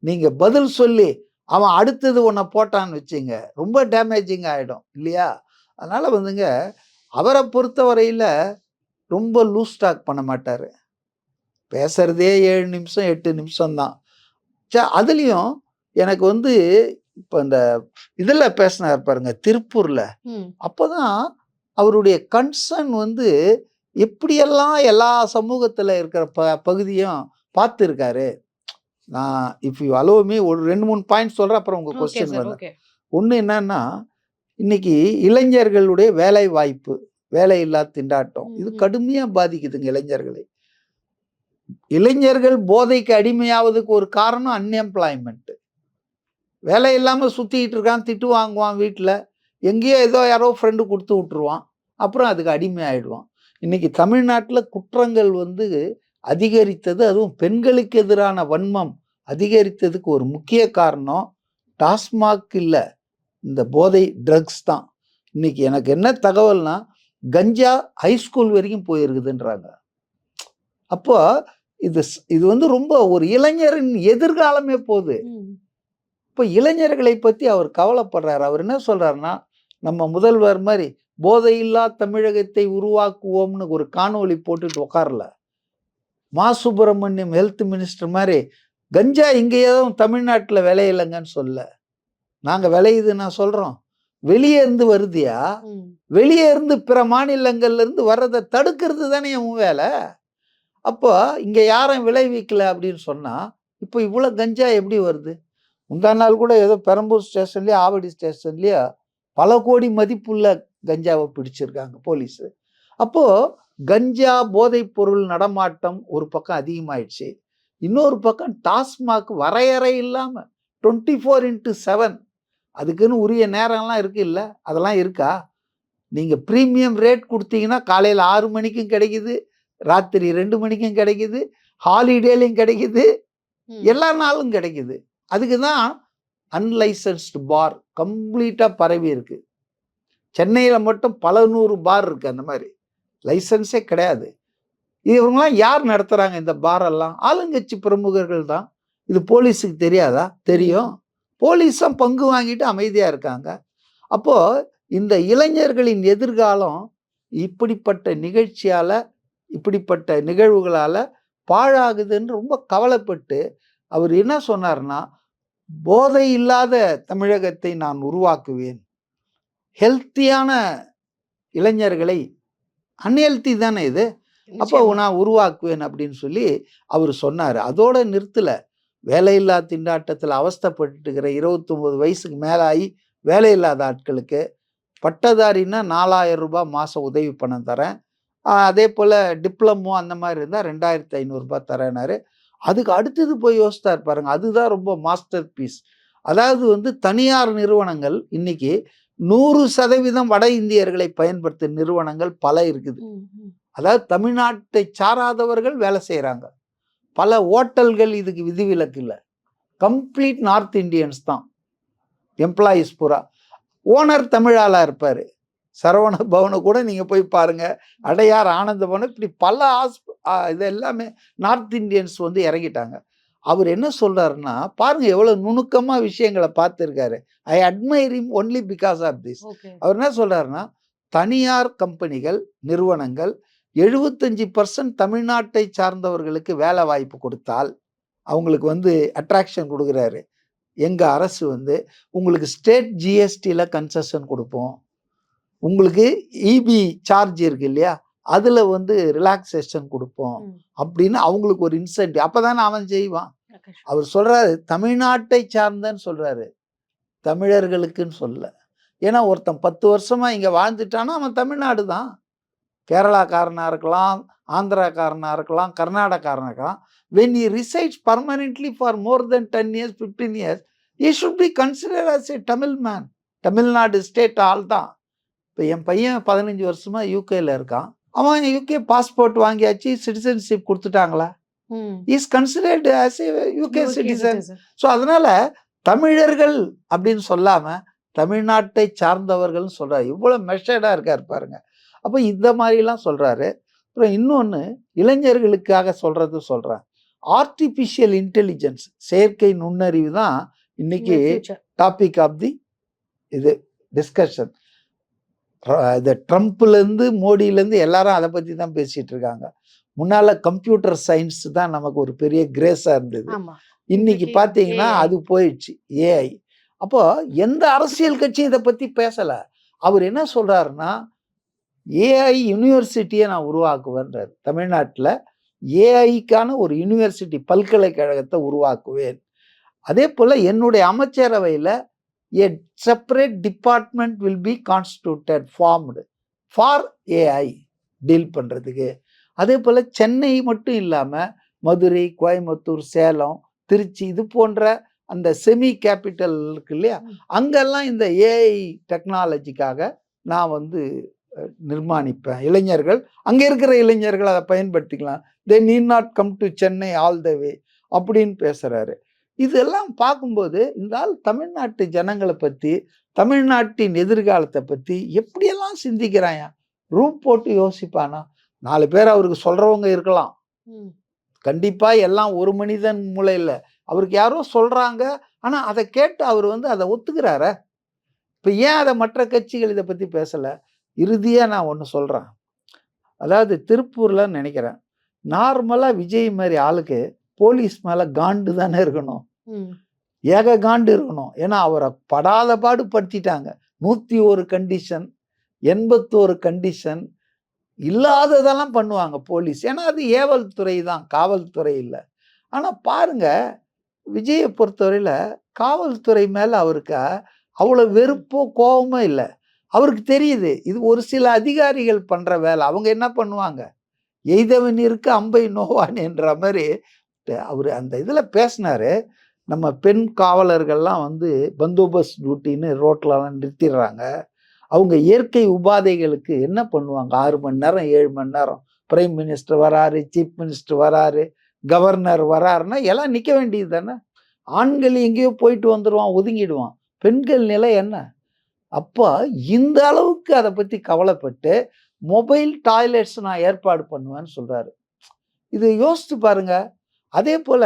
நீங்க பதில் சொல்லி அவன் அடுத்தது ஒன்றை போட்டான்னு வச்சுங்க, ரொம்ப டேமேஜிங் ஆகிடும் இல்லையா? அதனால வந்துங்க அவரை பொறுத்த வரையில் ரொம்ப லூஸ் டாக் பண்ண மாட்டார். பேசுறதே 7 நிமிஷம் 8 நிமிஷம் தான். அதுலேயும் எனக்கு வந்து இப்போ இந்த இதுல பேசினார் பாருங்க திருப்பூர்ல, அப்போதான் அவருடைய கன்சர்ன் வந்து எப்படியெல்லாம் எல்லா சமூகத்துல இருக்கிற பகுதியும் பார்த்துருக்காரு. நான் இஃப் யூ அலோவ் மீ ஒரு 2-3 பாயிண்ட் சொல்றேன், அப்புறம் உங்க ஓகே கொஸ்டின் சார், வரேன். ஓகே. ஒண்ணு என்னன்னா, இன்னைக்கு இளைஞர்களுடைய வேலை வாய்ப்பு, வேலையில்லா திண்டாட்டம் இது கடுமையா பாதிக்குதுங்க இளைஞர்களை. இளைஞர்கள் போதைக்கு அடிமையாவதுக்கு ஒரு காரணம் அன்எம்ப்ளாய்மெண்ட். வேலை இல்லாம சுத்திட்டு இருக்கான், திட்டு வாங்குவான் வீட்டுல, எங்கேயோ ஏதோ யாரோ ஃப்ரெண்டு கொடுத்து விட்டுருவான், அப்புறம் அதுக்கு அடிமை ஆயிடுவான். இன்னைக்கு தமிழ்நாட்டுல குற்றங்கள் வந்து அதிகரித்தது, அதுவும் பெண்களுக்கு எதிரான வன்மம் அதிகரித்ததுக்கு ஒரு முக்கிய காரணம் டாஸ்மாக் இல்ல, இந்த போதை ட்ரக்ஸ் தான். இன்னைக்கு எனக்கு என்ன தகவல்னா, கஞ்சா ஹைஸ்கூல் வரைக்கும் போயிருக்குதுன்றாங்க. அப்போ இது வந்து ரொம்ப ஒரு இளைஞரின் எதிர்காலமே போகுது. இப்போ இளைஞர்களை பத்தி அவர் கவலைப்படுறாரு. அவர் என்ன சொல்றாருன்னா, நம்ம முதல்வர் மாதிரி போதையில்லா தமிழகத்தை உருவாக்குவோம்னு ஒரு காணொளி போட்டுட்டு உட்காரல. மா சுப்பிரமணியம் ஹெல்த் மினிஸ்டர் மாதிரி கஞ்சா இங்கேயும் தமிழ்நாட்டுல விளையிலங்கன்னு சொல்ல. நாங்க விளையுது நான் சொல்றோம், வெளியே இருந்து வருதியா, வெளியே இருந்து பிற மாநிலங்கள்ல இருந்து வர்றதை தடுக்கிறது தானே உன் வேலை. அப்போ இங்க யாரும் விளைவிக்கல அப்படின்னு சொன்னா, இப்போ இவ்வளவு கஞ்சா எப்படி வருது? முந்தா நாள் கூட ஏதோ பெரம்பூர் ஸ்டேஷன்லயோ ஆவடி ஸ்டேஷன்லயோ பல கோடி மதிப்புள்ள கஞ்சாவை பிடிச்சிருக்காங்க போலீஸ். அப்போ கஞ்சா போதைப் பொருள் நடமாட்டம் ஒரு பக்கம் அதிகமாயிடுச்சு, இன்னொரு பக்கம் டாஸ்மாக் வரையறை இல்லாம 24x7 அதுக்குன்னு உரிய நேரம்லாம் இருக்கு இல்ல, அதெல்லாம் இருக்கா? நீங்க பிரீமியம் ரேட் கொடுத்தீங்கன்னா காலையில 6 மணிக்கும் கிடைக்குது, ராத்திரி 2 மணிக்கும் கிடைக்குது, ஹாலிடேலையும் கிடைக்குது, எல்லா நாளும் கிடைக்குது. அதுக்கு தான் அன்லைசன்ஸ்டு பார் கம்ப்ளீட்டா பரவி இருக்கு. சென்னையில மட்டும் பல 100 பார் இருக்கு, அந்த மாதிரி லைசன்ஸே கிடையாது. இவங்கெல்லாம் யார் நடத்துறாங்க இந்த பாரெல்லாம்? ஆளுங்கட்சி பிரமுகர்கள் தான். இது போலீஸுக்கு தெரியாதா? தெரியும். போலீஸும் பங்கு வாங்கிட்டு அமைதியா இருக்காங்க. அப்போ இந்த இளைஞர்களின் எதிர்காலம் இப்படிப்பட்ட நிகழ்ச்சியால, இப்படிப்பட்ட நிகழ்வுகளால பாழாகுதுன்னு ரொம்ப கவலைப்பட்டு அவர் என்ன சொன்னார்னா, போதை இல்லாத தமிழகத்தை நான் உருவாக்குவேன், ஹெல்த்தியான இளைஞர்களை, அன்ஹெல்த்தி தானே இது, அப்போ நான் உருவாக்குவேன் அப்படின்னு சொல்லி அவர் சொன்னார். அதோட நிறுத்தல. வேலையில்லா திண்டாட்டத்தில் அவஸ்தைப்பட்டுக்கிற 29 வயசுக்கு மேலாகி வேலையில்லாத ஆட்களுக்கு பட்டதாரின்னா 4000 ரூபாய் மாதம் உதவி பணம் தரேன், அதே போல் டிப்ளமோ அந்த மாதிரி இருந்தால் 2500 ரூபாய் தரேனாரு. அதுக்கு அடுத்தது போய் யோசித்தார் பாருங்க, அதுதான் ரொம்ப மாஸ்டர் பீஸ். அதாவது வந்து தனியார் நிறுவனங்கள் இன்னைக்கு 100% வட இந்தியர்களை பயன்படுத்தும் நிறுவனங்கள் பல இருக்குது. அதாவது தமிழ்நாட்டை சாராதவர்கள் வேலை செய்கிறாங்க. பல ஹோட்டல்கள் இதுக்கு விதிவிலக்கு இல்லை, கம்ப்ளீட் நார்த் இந்தியன்ஸ் தான் எம்ப்ளாயீஸ் பூரா. ஓனர் தமிழாளா இருப்பார். சரவண பவனை கூட நீங்கள் போய் பாருங்க, அடையார் ஆனந்த பவன், இப்படி பல இது எல்லாமே நார்த் இந்தியன்ஸ் வந்து இறங்கிட்டாங்க. அவர் என்ன சொல்றாருன்னா பாருங்க எவ்வளவு நுணுக்கமா விஷயங்களை பார்த்துருக்காரு. I admire him only because of this. அவர் என்ன சொல்றாருன்னா, தனியார் கம்பெனிகள் நிறுவனங்கள் 75% தமிழ்நாட்டை சார்ந்தவர்களுக்கு வேலை வாய்ப்பு கொடுத்தால் அவங்களுக்கு வந்து அட்ராக்ஷன் கொடுக்குறாரு. எங்க அரசு வந்து உங்களுக்கு ஸ்டேட் ஜிஎஸ்டியில் கன்செஷன் கொடுப்போம், உங்களுக்கு இபி சார்ஜ் இருக்கு இல்லையா, அதுல வந்து ரிலாக்ஸேஷன் கொடுப்போம் அப்படின்னு அவங்களுக்கு ஒரு இன்சென்டிவ். அப்பதானே அவன் செய்வான். அவர் சொல்றாரு தமிழ்நாட்டை சார்ந்தன்னு சொல்றாரு, தமிழர்களுக்குன்னு சொல்ல. ஏன்னா ஒருத்தன் 10 வருஷமா இங்க வாழ்ந்துட்டானா அவன் தமிழ்நாடு தான். கேரளாக்காரனா இருக்கலாம், ஆந்திராக்காரனா இருக்கலாம், கர்நாடகாரனா இருக்கலாம். when he resides permanently for more than 10 years 15 years he should be considered as a Tamil man. Tamil Nadu state ஆள் தான். இப்போ என் பையன் 15 வருஷமா யூகேல இருக்கான், அவன் யூகே பாஸ்போர்ட் வாங்கியாச்சு, சிட்டிசன்ஷிப் கொடுத்துட்டாங்களா, is considered as a UK citizen. So அதனால தமிழர்கள் அப்படின்னு சொல்லாம தமிழ்நாட்டை சார்ந்தவர்கள் சொல்றாரு. இவ்வளவு மெஷர்டா இருக்காரு பாருங்க. அப்போ இந்த மாதிரிலாம் சொல்றாரு. அப்புறம் இன்னொன்று இளைஞர்களுக்காக சொல்றேன், ஆர்டிஃபிஷியல் இன்டெலிஜென்ஸ், செயற்கை நுண்ணறிவு தான் இன்னைக்கு டாபிக் ஆஃப் தி இது டிஸ்கஷன். இந்த ட்ரம்ப்லேருந்து மோடியிலேருந்து எல்லாரும் அதை பற்றி தான் பேசிட்டு இருக்காங்க. முன்னால கம்ப்யூட்டர் சயின்ஸ் தான் நமக்கு ஒரு பெரிய கிரேஸாக இருந்தது. இன்னைக்கு பார்த்தீங்கன்னா அது போயிடுச்சு, ஏஐ. அப்போ எந்த அரசியல் கட்சியும் இதை பத்தி பேசல. அவர் என்ன சொல்றாருன்னா, ஏஐ யூனிவர்சிட்டியை நான் உருவாக்குவேன்றார். தமிழ்நாட்டுல ஏஐக்கான ஒரு யூனிவர்சிட்டி பல்கலைக்கழகத்தை உருவாக்குவேன். அதே போல என்னுடைய அமைச்சரவையில a separate department will be constituted formed for AI deal பண்றதுக்கு. அதே போல சென்னை மட்டும் இல்லாம மதுரை, கோயம்புத்தூர், சேலம், திருச்சி இது போன்ற அந்த செமி கேபிட்டல் இருக்கு இல்லையா, அங்கெல்லாம் இந்த ஏஐ டெக்னாலஜிக்காக நான் வந்து நிர்மாணிப்பேன். இளைஞர்கள் அங்க இருக்கிற இளைஞர்கள் அதை பயன்படுத்திக்கலாம். they need not come to Chennai all the way அப்படின்னு பேசுறாரு. இதெல்லாம் பார்க்கும்போது இந்த ஆள் தமிழ்நாட்டு ஜனங்களை பத்தி, தமிழ்நாட்டின் எதிர்காலத்தை பத்தி எப்படியெல்லாம் சிந்திக்கிறாயா? ரூம் போட்டு யோசிப்பானா? 4 பேர் அவருக்கு சொல்றவங்க இருக்கலாம். கண்டிப்பா எல்லாம் ஒரு மனிதன் மூளை இல்ல. அவருக்கு யாரோ சொல்றாங்க. ஆனா அதை கேட்டு அவர் வந்து அதை ஒத்துக்கிறார. இப்ப ஏன் அதை மற்ற கட்சிகள் இதை பத்தி பேசல? இறுதியா நான் ஒண்ணு சொல்றேன். அதாவது திருப்பூர்ல நினைக்கிறேன், நார்மலா விஜய் மாதிரி ஆளுக்கு போலீஸ் மேல காண்டு தானே இருக்கணும், ஏக காண்டு இருக்கணும். ஏன்னா அவரை படாத பாடு படுத்திட்டாங்க. 101 கண்டிஷன், 81 கண்டிஷன், இல்லாததெல்லாம் பண்ணுவாங்க போலீஸ். ஏன்னா அது ஏவல் துறை தான், காவல்துறை இல்லை. ஆனா பாருங்க, விஜயை பொறுத்தவரையில காவல்துறை மேல அவருக்கு அவ்வளவு வெறுப்போ கோபமோ இல்லை. அவருக்கு தெரியுது இது ஒரு சில அதிகாரிகள் பண்ற வேலை. அவங்க என்ன பண்ணுவாங்க, எய்தவன் இருக்க அம்பை நோவான் என்ற மாதிரி அவர் அந்த இதுல பேசினாரு. நம்ம பெண் காவலர்கள்லாம் வந்து பந்தோபஸ்த் டியூட்டின்னு ரோட்லலாம் நிறுத்திடுறாங்க. அவங்க இயற்கை உபாதைகளுக்கு என்ன பண்ணுவாங்க, 6 மணி நேரம் 7 மணி நேரம் பிரைம் மினிஸ்டர் வராரு, சீஃப் மினிஸ்டர் வராரு, கவர்னர் வராருன்னா எல்லாம் நிற்க வேண்டியது தானே. ஆண்கள் எங்கேயோ போயிட்டு வந்துடுவான், ஒதுங்கிடுவான். பெண்கள் நிலை என்ன? அப்போ இந்த அளவுக்கு அதை பற்றி கவலைப்பட்டு மொபைல் டாய்லெட்ஸ் நான் ஏற்பாடு பண்ணுவேன்னு சொல்றாரு. இது யோசித்து பாருங்க. அதே போல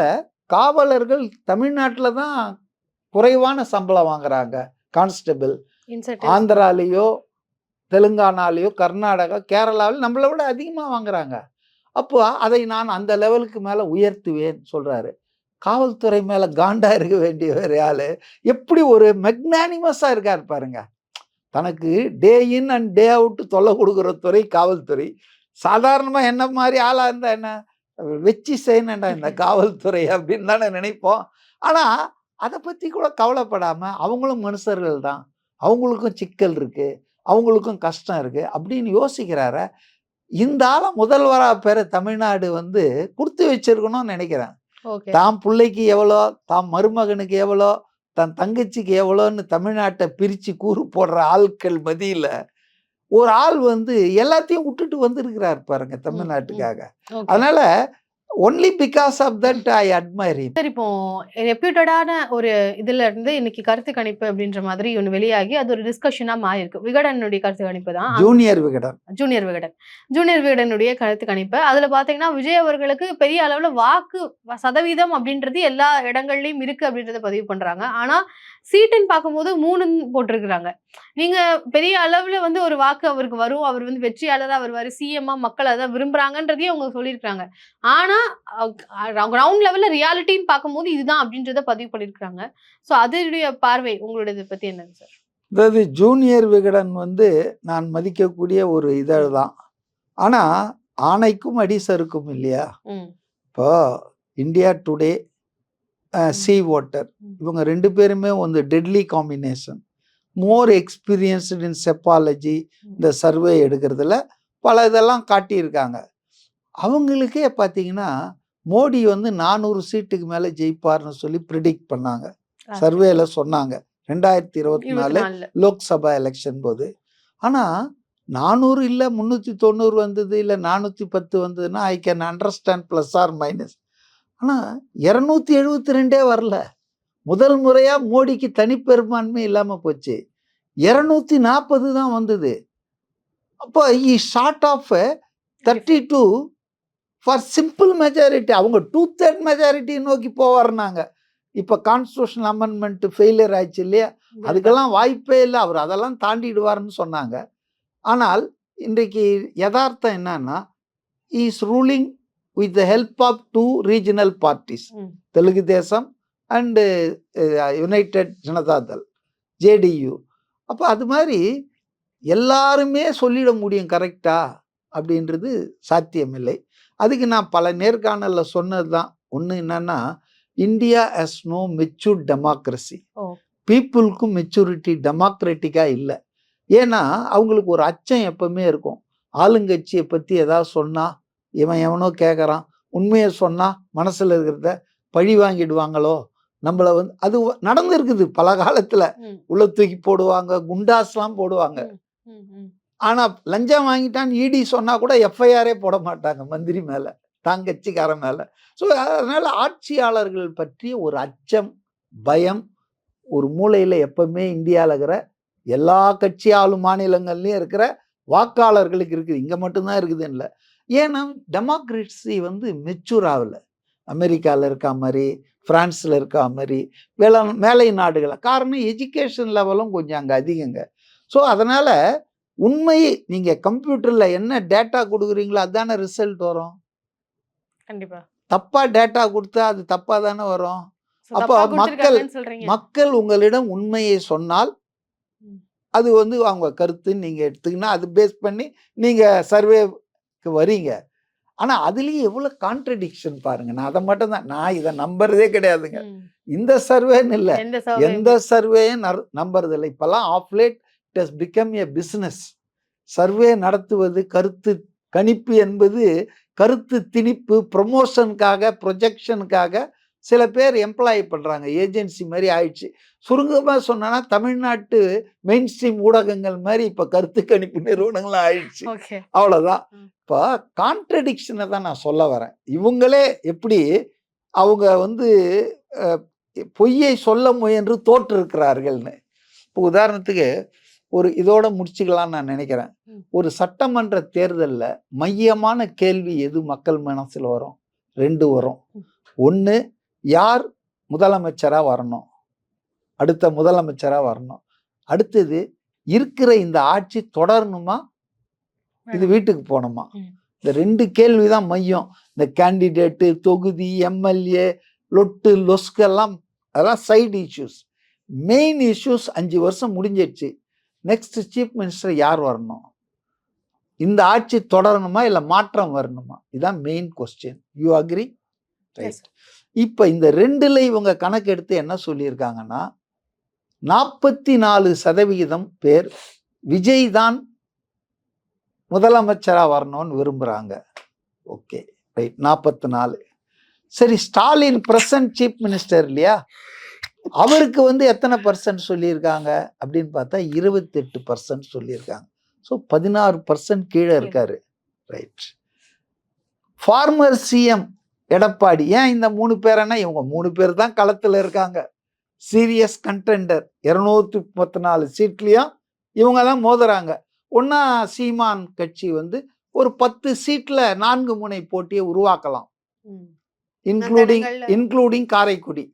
காவலர்கள் தமிழ்நாட்டில் தான் குறைவான சம்பளம் வாங்குறாங்க. கான்ஸ்டபிள் ஆந்திராலேயோ தெலுங்கானாலேயோ கர்நாடகா கேரளாவில் நம்மளை விட அதிகமாக வாங்குறாங்க. அப்போ அதை நான் அந்த லெவலுக்கு மேலே உயர்த்துவேன் சொல்றாரு. காவல்துறை மேலே காண்டா இருக்க வேண்டிய வேறு ஆளு எப்படி ஒரு மெக்னானிமஸாக இருக்காரு பாருங்க. தனக்கு டே இன் அண்ட் டே அவுட் தொல்லை கொடுக்குற துறை காவல்துறை. சாதாரணமாக என்ன மாதிரி ஆளாக இருந்தால் என்ன வச்சு செய்யணும்டா இந்த காவல்துறை அப்படின்னு தானே நினைப்போம். ஆனால் அதை பற்றி கூட கவலைப்படாமல் அவங்களும் மனுஷர்கள் தான், அவங்களுக்கும் சிக்கல் இருக்கு, அவங்களுக்கும் கஷ்டம் இருக்கு அப்படின்னு யோசிக்கிறார. இந்த ஆளை முதல்வராக பெற தமிழ்நாடு வந்து கொடுத்து வச்சிருக்கணும்னு நினைக்கிறேன். தாம் பிள்ளைக்கு எவ்வளோ, தாம் மருமகனுக்கு எவ்வளோ, தன் தங்கச்சிக்கு எவ்வளோன்னு தமிழ்நாட்டை பிரித்து கூறு போடுற ஆட்கள் மத்தியில் ஒரு ஆள் வந்து எல்லாத்தையும் விட்டுட்டு வந்திருக்கிறார் பாருங்க தமிழ்நாட்டுக்காக. அதனால only because of that I admire him. Sir, இப்போ ரெப்யூட்டடான ஒரு இதுல இருந்து இன்னைக்கு கருத்து கணிப்பு அப்படின்ற மாதிரி ஒன்று வெளியாகி அது ஒரு டிஸ்கஷனா மாறி இருக்கு. விகடனுடைய கருத்து கணிப்பு தான், ஜூனியர் விகடனுடைய கருத்து கணிப்பு. அதுல பாத்தீங்கன்னா விஜய் அவர்களுக்கு பெரிய அளவுல வாக்கு சதவீதம் அப்படின்றது எல்லா இடங்கள்லயும் இருக்கு அப்படின்றத பதிவு பண்றாங்க. ஆனா சீட்டுன்னு பார்க்கும்போது 3 போட்டிருக்கிறாங்க. நீங்க பெரிய அளவுல வந்து ஒரு வாக்கு அவருக்கு வரும், அவர் வந்து வெற்றியாளராக வருவாரு, சிஎம்மா மக்கள் அதான் விரும்புறாங்கன்றதையும் அவங்க சொல்லியிருக்காங்க. ஆனா கிரவுண்ட் லெவல்ல ரியாலிட்டின்னு பார்க்கும்போது இதுதான் அப்படின்றத பதிவு பண்ணியிருக்காங்க. ஸோ அதனுடைய பார்வை உங்களுடைய பத்தி என்னங்க சார்? அதாவது ஜூனியர் விகடன் வந்து நான் மதிக்கக்கூடிய ஒரு இதழ் தான். ஆனா ஆணைக்கும் அடிசருக்கும் இல்லையா. இப்போ இந்தியா டுடே, சி வாட்டர், இவங்க 2 பேருமே வந்து டெட்லி காம்பினேஷன். மோர் எக்ஸ்பீரியன்ஸ்டு இன் செப்பாலஜி, இந்த சர்வே எடுக்கிறதுல பல இதெல்லாம் காட்டியிருக்காங்க. அவங்களுக்கே பார்த்தீங்கன்னா மோடி வந்து 400 சீட்டுக்கு மேலே ஜெயிப்பார்னு சொல்லி ப்ரிடிக்ட் பண்ணாங்க, சர்வேல சொன்னாங்க 2024 லோக்சபா எலெக்ஷன் போது. ஆனால் 400 இல்லை 390 வந்தது, இல்லை 410 வந்ததுன்னா I can understand plus or minus. ஆனால் 272 வரல. முதல் முறையாக மோடிக்கு தனிப்பெரும்பான்மை இல்லாமல் போச்சு. 240 தான் வந்தது. அப்போ short of 32 for simple majority. அவங்க 2/3 மெஜாரிட்டி நோக்கி போவார்னாங்க. இப்போ கான்ஸ்டியூஷன் அமெண்ட்மெண்ட் ஃபெயிலியர் ஆயிடுச்சு இல்லையா, அதுக்கெல்லாம் வாய்ப்பே இல்லை, அவர் அதெல்லாம் தாண்டிடுவார்னு சொன்னாங்க. ஆனால் இன்றைக்கு யதார்த்தம் என்னன்னா, is ruling with the help of 2 regional parties, Telugu Desam and United Janata Dal, JDU. அப்போ அது மாதிரி எல்லாருமே சொல்லிட முடியும் கரெக்டா அப்படின்றது சாத்தியமில்லை. அதுக்கு நான் பல நேர்காணலில் சொன்னது தான். ஒன்று என்னன்னா, India has no matured democracy. பீப்புளுக்கும் மெச்சூரிட்டி டெமோக்ராட்டிக்காக இல்லை. ஏன்னா அவங்களுக்கு ஒரு அச்சம் எப்பவுமே இருக்கும். ஆளுங்கட்சியை பற்றி ஏதாவது சொன்னால் இவன் எவனோ கேட்குறான், உண்மையை சொன்னால் மனசில் இருக்கிறத பழி வாங்கிடுவாங்களோ, நம்மளை வந்து அது நடந்திருக்குது பல காலத்தில். உள்ள தூக்கி போடுவாங்க, குண்டாஸ்லாம் போடுவாங்க. ஆனால் லஞ்சம் வாங்கிட்டான் இடி சொன்னால் கூட எஃப்ஐஆரே போட மாட்டாங்க மந்திரி மேலே, தாங்கட்சிக்காரன் மேலே. ஸோ அதனால் ஆட்சியாளர்கள் பற்றிய ஒரு அச்சம், பயம் ஒரு மூலையில் எப்பவுமே இந்தியாவில் இருக்கிற எல்லா கட்சி ஆளும் மாநிலங்கள்லையும் இருக்கிற வாக்காளர்களுக்கு இருக்குது. இங்கே மட்டும்தான் இருக்குதுன்னு இல்லை. ஏன்னா டெமோக்ரஸி வந்து மெச்சூர் ஆகலை. அமெரிக்காவில் இருக்கா மாதிரி, ஃப்ரான்ஸில் இருக்கா மாதிரி, மேலை நாடுகள். காரணம் எஜுகேஷன் லெவலும் கொஞ்சம் அங்கே அதிகங்க. ஸோ அதனால் உண்மையை நீங்கள் கம்ப்யூட்டரில் என்ன டேட்டா கொடுக்குறீங்களோ அதுதானே ரிசல்ட் வரும். கண்டிப்பாக தப்பாக டேட்டா கொடுத்தா அது தப்பாக தானே வரும். அப்போ மக்கள் உங்களிடம் உண்மையை சொன்னால் அது வந்து அவங்க கருத்துன்னு நீங்கள் எடுத்துக்கினா அது பேஸ் பண்ணி நீங்கள் சர்வேக்கு வரீங்க. ஆனால் அதுலேயே எவ்வளோ கான்ட்ரடிக்ஷன் பாருங்க. நான் அதை மட்டும் தான், நான் இதை நம்புறதே கிடையாதுங்க. இந்த சர்வேன்னு இல்லை, எந்த சர்வேயும் நம்புறதில்லை. இப்போல்லாம் of late it has become a business. Survey நடத்துவது, கருத்து கணிப்பு என்பது கருத்து திணிப்பு, ப்ரொமோஷனுக்காக, ப்ரொஜெக்ஷனுக்காக சில பேர் எம்ப்ளாய் பண்ணுறாங்க. ஏஜென்சி மாதிரி ஆயிடுச்சு. சுருங்கமாக சொன்னா தமிழ்நாட்டு மெயின் ஸ்ட்ரீம் ஊடகங்கள் மாதிரி இப்போ கருத்து கணிப்பு நிறுவனங்கள்லாம் ஆயிடுச்சு. அவ்வளோதான். இப்போ கான்ட்ரடிக்ஷனை தான் நான் சொல்ல வரேன். இவங்களே எப்படி அவங்க வந்து பொய்யை சொல்ல முயன்று தோற்றிருக்கிறார்கள்னு. இப்போ உதாரணத்துக்கு ஒரு இதோட முடிச்சுக்கலாம்னு நான் நினைக்கிறேன். ஒரு சட்டமன்ற தேர்தலில் மையமான கேள்வி எது மக்கள் மனசில் வரும்? 2 வரும். ஒன்று, யார் முதலமைச்சராக வரணும், அடுத்த முதலமைச்சராக வரணும். அடுத்தது, இருக்கிற இந்த ஆட்சி தொடரணுமா, இது வீட்டுக்கு போகணுமா? இந்த 2 கேள்வி தான் மையம். இந்த கேண்டிடேட்டு, தொகுதி, எம்எல்ஏ, லொட்டு லொஸ்கெல்லாம் அதெல்லாம் சைடு இஷ்யூஸ். மெயின் இஷ்யூஸ் 5 வருஷம் முடிஞ்சிடுச்சு. நெக்ஸ்ட் சீஃப் மினிஸ்டர் யார் வரணும்? இந்த ஆட்சி தொடரணுமா இல்லை மாற்றம் வரணுமா? இதுதான் main question. You agree? Right. இப்போ இந்த 2ல் இவங்க கணக்கெடுத்து என்ன சொல்லியிருக்காங்கன்னா, 44% பேர் விஜய் தான் முதலமைச்சராக வரணும்னு விரும்புகிறாங்க. Okay, right. 44. சரி, ஸ்டாலின் பிரசன்ட் சீஃப் மினிஸ்டர் இல்லையா, அவருக்கு வந்து எத்தனை % சொல்லியிருக்காங்க அப்படின்னு பார்த்தா 28% சொல்லியிருக்காங்க. ஸோ 16% கீழே இருக்காரு. ரைட். ஃபார்மர் சிஎம் எடப்பாடி, ஏன் இந்த 3 பேரைனா இவங்க 3 பேர் தான் களத்தில் இருக்காங்க. Serious contender. 234 சீட்லேயும் இவங்க தான் மோதுறாங்க. ஒன்றா சீமான் கட்சி வந்து ஒரு 10 சீட்டில் 4 முனை போட்டியை உருவாக்கலாம். இன்க்ளூடிங் காரைக்குடி.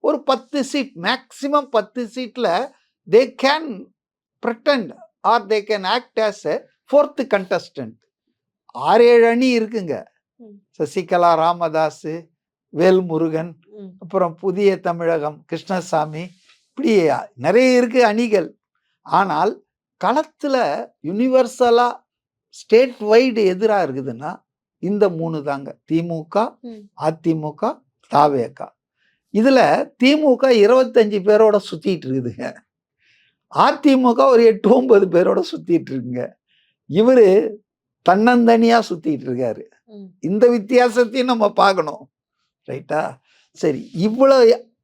ஒரு 10 சீட், மேக்சிமம் 10 சீட்டில் they can pretend or they can act as a 4th contestant. 6-7 அணி இருக்குங்க. சசிகலா, ராமதாஸ், வேல்முருகன், அப்புறம் புதிய தமிழகம், கிருஷ்ணசாமி, இப்படி நிறைய இருக்கு அணிகள். ஆனால் களத்தில் யுனிவர்சலாக ஸ்டேட் வைடு எதிராக இருக்குதுன்னா இந்த 3 தாங்க. திமுக, அதிமுக, தாவேக. இதில் திமுக 25 பேரோட சுற்றிட்டு இருக்குதுங்க. அதிமுக ஒரு 8-9 பேரோட சுற்றிட்டு இருக்குங்க. இவர் தன்னந்தனியாக சுற்றிட்டு இருக்காரு. இந்த வித்தியாசத்தையும் நம்ம பார்க்கணும். ரைட்டா? சரி, இவ்வளோ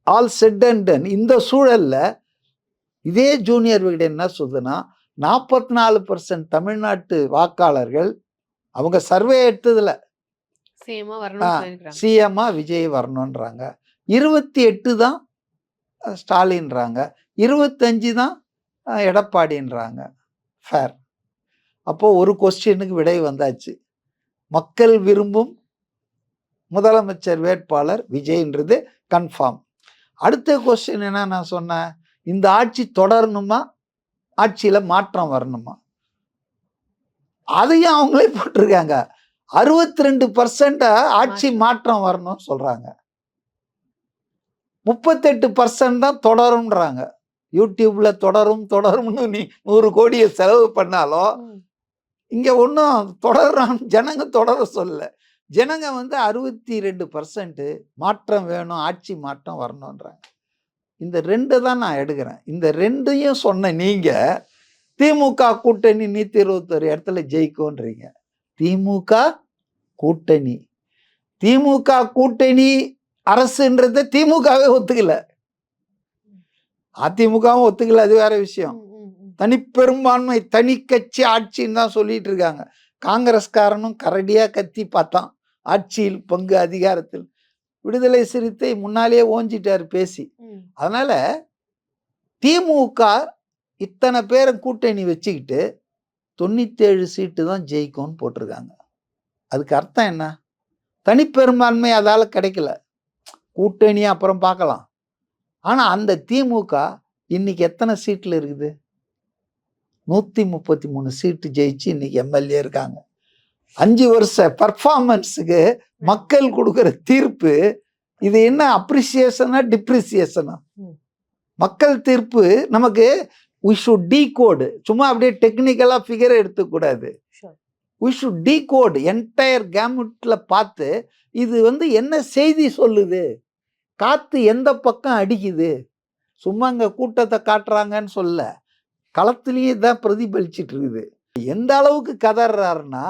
ஆல் செட் அண்ட் டன் இந்த சூழலில் இதே ஜூனியர் விகடன் என்ன சொல்லுதுன்னா, 44% தமிழ்நாட்டு வாக்காளர்கள் அவங்க சர்வே எடுத்ததில் சிஎம்மா விஜய் வரணுன்றாங்க. 28 தான் ஸ்டாலின்றாங்க, 25 தான் எடப்பாடின்றாங்க. ஃபேர். அப்போது ஒரு கொஸ்டினுக்கு விடை வந்தாச்சு. மக்கள் விரும்பும் முதலமைச்சர் வேட்பாளர் விஜய்ன்றது கன்ஃபார்ம். அடுத்த கொஸ்டின் என்ன நான் சொன்னேன், இந்த ஆட்சி தொடரணுமா, ஆட்சியில் மாற்றம் வரணுமா? அதையும் அவங்களே போட்டிருக்காங்க. 62% ஆட்சி மாற்றம் வரணும்னு சொல்கிறாங்க. 38% தான் தொடரும்ன்றாங்க. யூடியூப்ல தொடரும்னு நீ 100 கோடியை செலவு பண்ணாலும் இங்க ஒன்றும் தொடர்றான்னு ஜனங்க தொடர சொல்லல. ஜனங்க வந்து 62% மாற்றம் வேணும், ஆட்சி மாற்றம் வரணுன்றாங்க. இந்த 2 தான் நான் எடுக்கிறேன். இந்த 2யும் சொன்ன நீங்க திமுக கூட்டணி 121 இடத்துல ஜெயிக்கும்ன்றீங்க. திமுக கூட்டணி திமுக கூட்டணி அரசுன்றத திமுகவே ஒத்துக்கல, அதிமுகவும் ஒத்துக்கல, அது வேற விஷயம். தனிப்பெரும்பான்மை தனி கட்சி ஆட்சின்னு தான் சொல்லிட்டு இருக்காங்க. காங்கிரஸ்காரனும் கரடியா கத்தி பார்த்தான் ஆட்சியில் பங்கு அதிகாரத்தில். விடுதலை சிறுத்தை முன்னாலேயே ஓஞ்சிட்டாரு பேசி. அதனால திமுக இத்தனை பேரை கூட்டணி வச்சுக்கிட்டு 97 சீட்டு தான் ஜெயிக்கும்னு போட்டிருக்காங்க. அதுக்கு அர்த்தம் என்ன? தனிப்பெரும்பான்மை அதால கிடைக்கல, கூட்டணி அப்புறம் பார்க்கலாம். ஆனா அந்த திமுக இன்னைக்கு எத்தனை சீட்ல இருக்குது? 133 சீட்டு ஜெயிச்சு இன்னைக்கு எம்எல்ஏ இருக்காங்க. 5 வருஷ பர்ஃபார்மன்ஸுக்கு மக்கள் கொடுக்கிற தீர்ப்பு இது என்ன அப்ரிசியேஷனா டிப்ரிசியேஷனா? மக்கள் தீர்ப்பு நமக்கு we should decode. சும்மா அப்படியே டெக்னிக்கலா ஃபிகர் எடுத்துக்கூடாது. we should decode என்டையர் கேமுட்ல பார்த்து இது வந்து என்ன செய்தி சொல்லுது, காத்து எந்த பக்கம் அடிக்குது. சும்மா இங்க கூட்டத்தை காட்டுறாங்கன்னு சொல்ல, களத்திலேயே தான் பிரதிபலிச்சிட்டு இருக்குது. எந்த அளவுக்கு கதறாருன்னா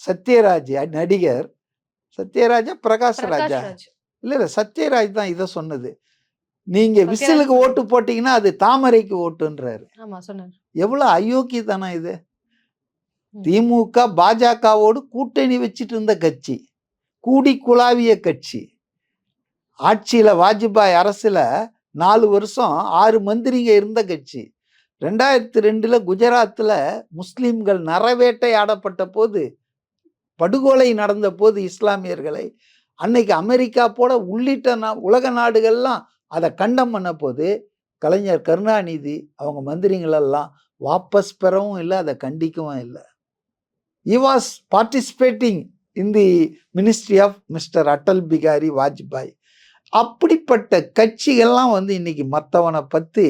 சத்யராஜ் நடிகர் சத்யராஜா பிரகாஷ் ராஜா இல்ல சத்யராஜ் தான் இதை சொன்னது. நீங்க விசிலுக்கு ஓட்டு போட்டீங்கன்னா அது தாமரைக்கு ஓட்டுன்றாரு. எவ்வளவு அயோக்கியதானா இது? திமுக பாஜகவோடு கூட்டணி வச்சுட்டு இருந்த கட்சி, கூடி குழாவிய கட்சி. ஆட்சியில வாஜ்பாய் அரசுல 4 வருஷம் 6 மந்திரிங்க இருந்த கட்சி. 2002 குஜராத்தில் முஸ்லிம்கள் நரவேட்டையாடப்பட்ட போது, படுகொலை நடந்த போது இஸ்லாமியர்களை, அன்னைக்கு அமெரிக்கா போல உள்ளிட்ட உலக நாடுகள்லாம் அதை கண்டம் பண்ண போது கலைஞர் கருணாநிதி அவங்க மந்திரிகளெல்லாம் வாபஸ் பெறவும் இல்லை, அதை கண்டிக்கவும் இல்லை. he was participating in the ministry of mister Atal Bihari Vajpayee. அப்படிப்பட்ட கட்சிகள்லாம் வந்து இன்னைக்கு மற்றவனை பற்றி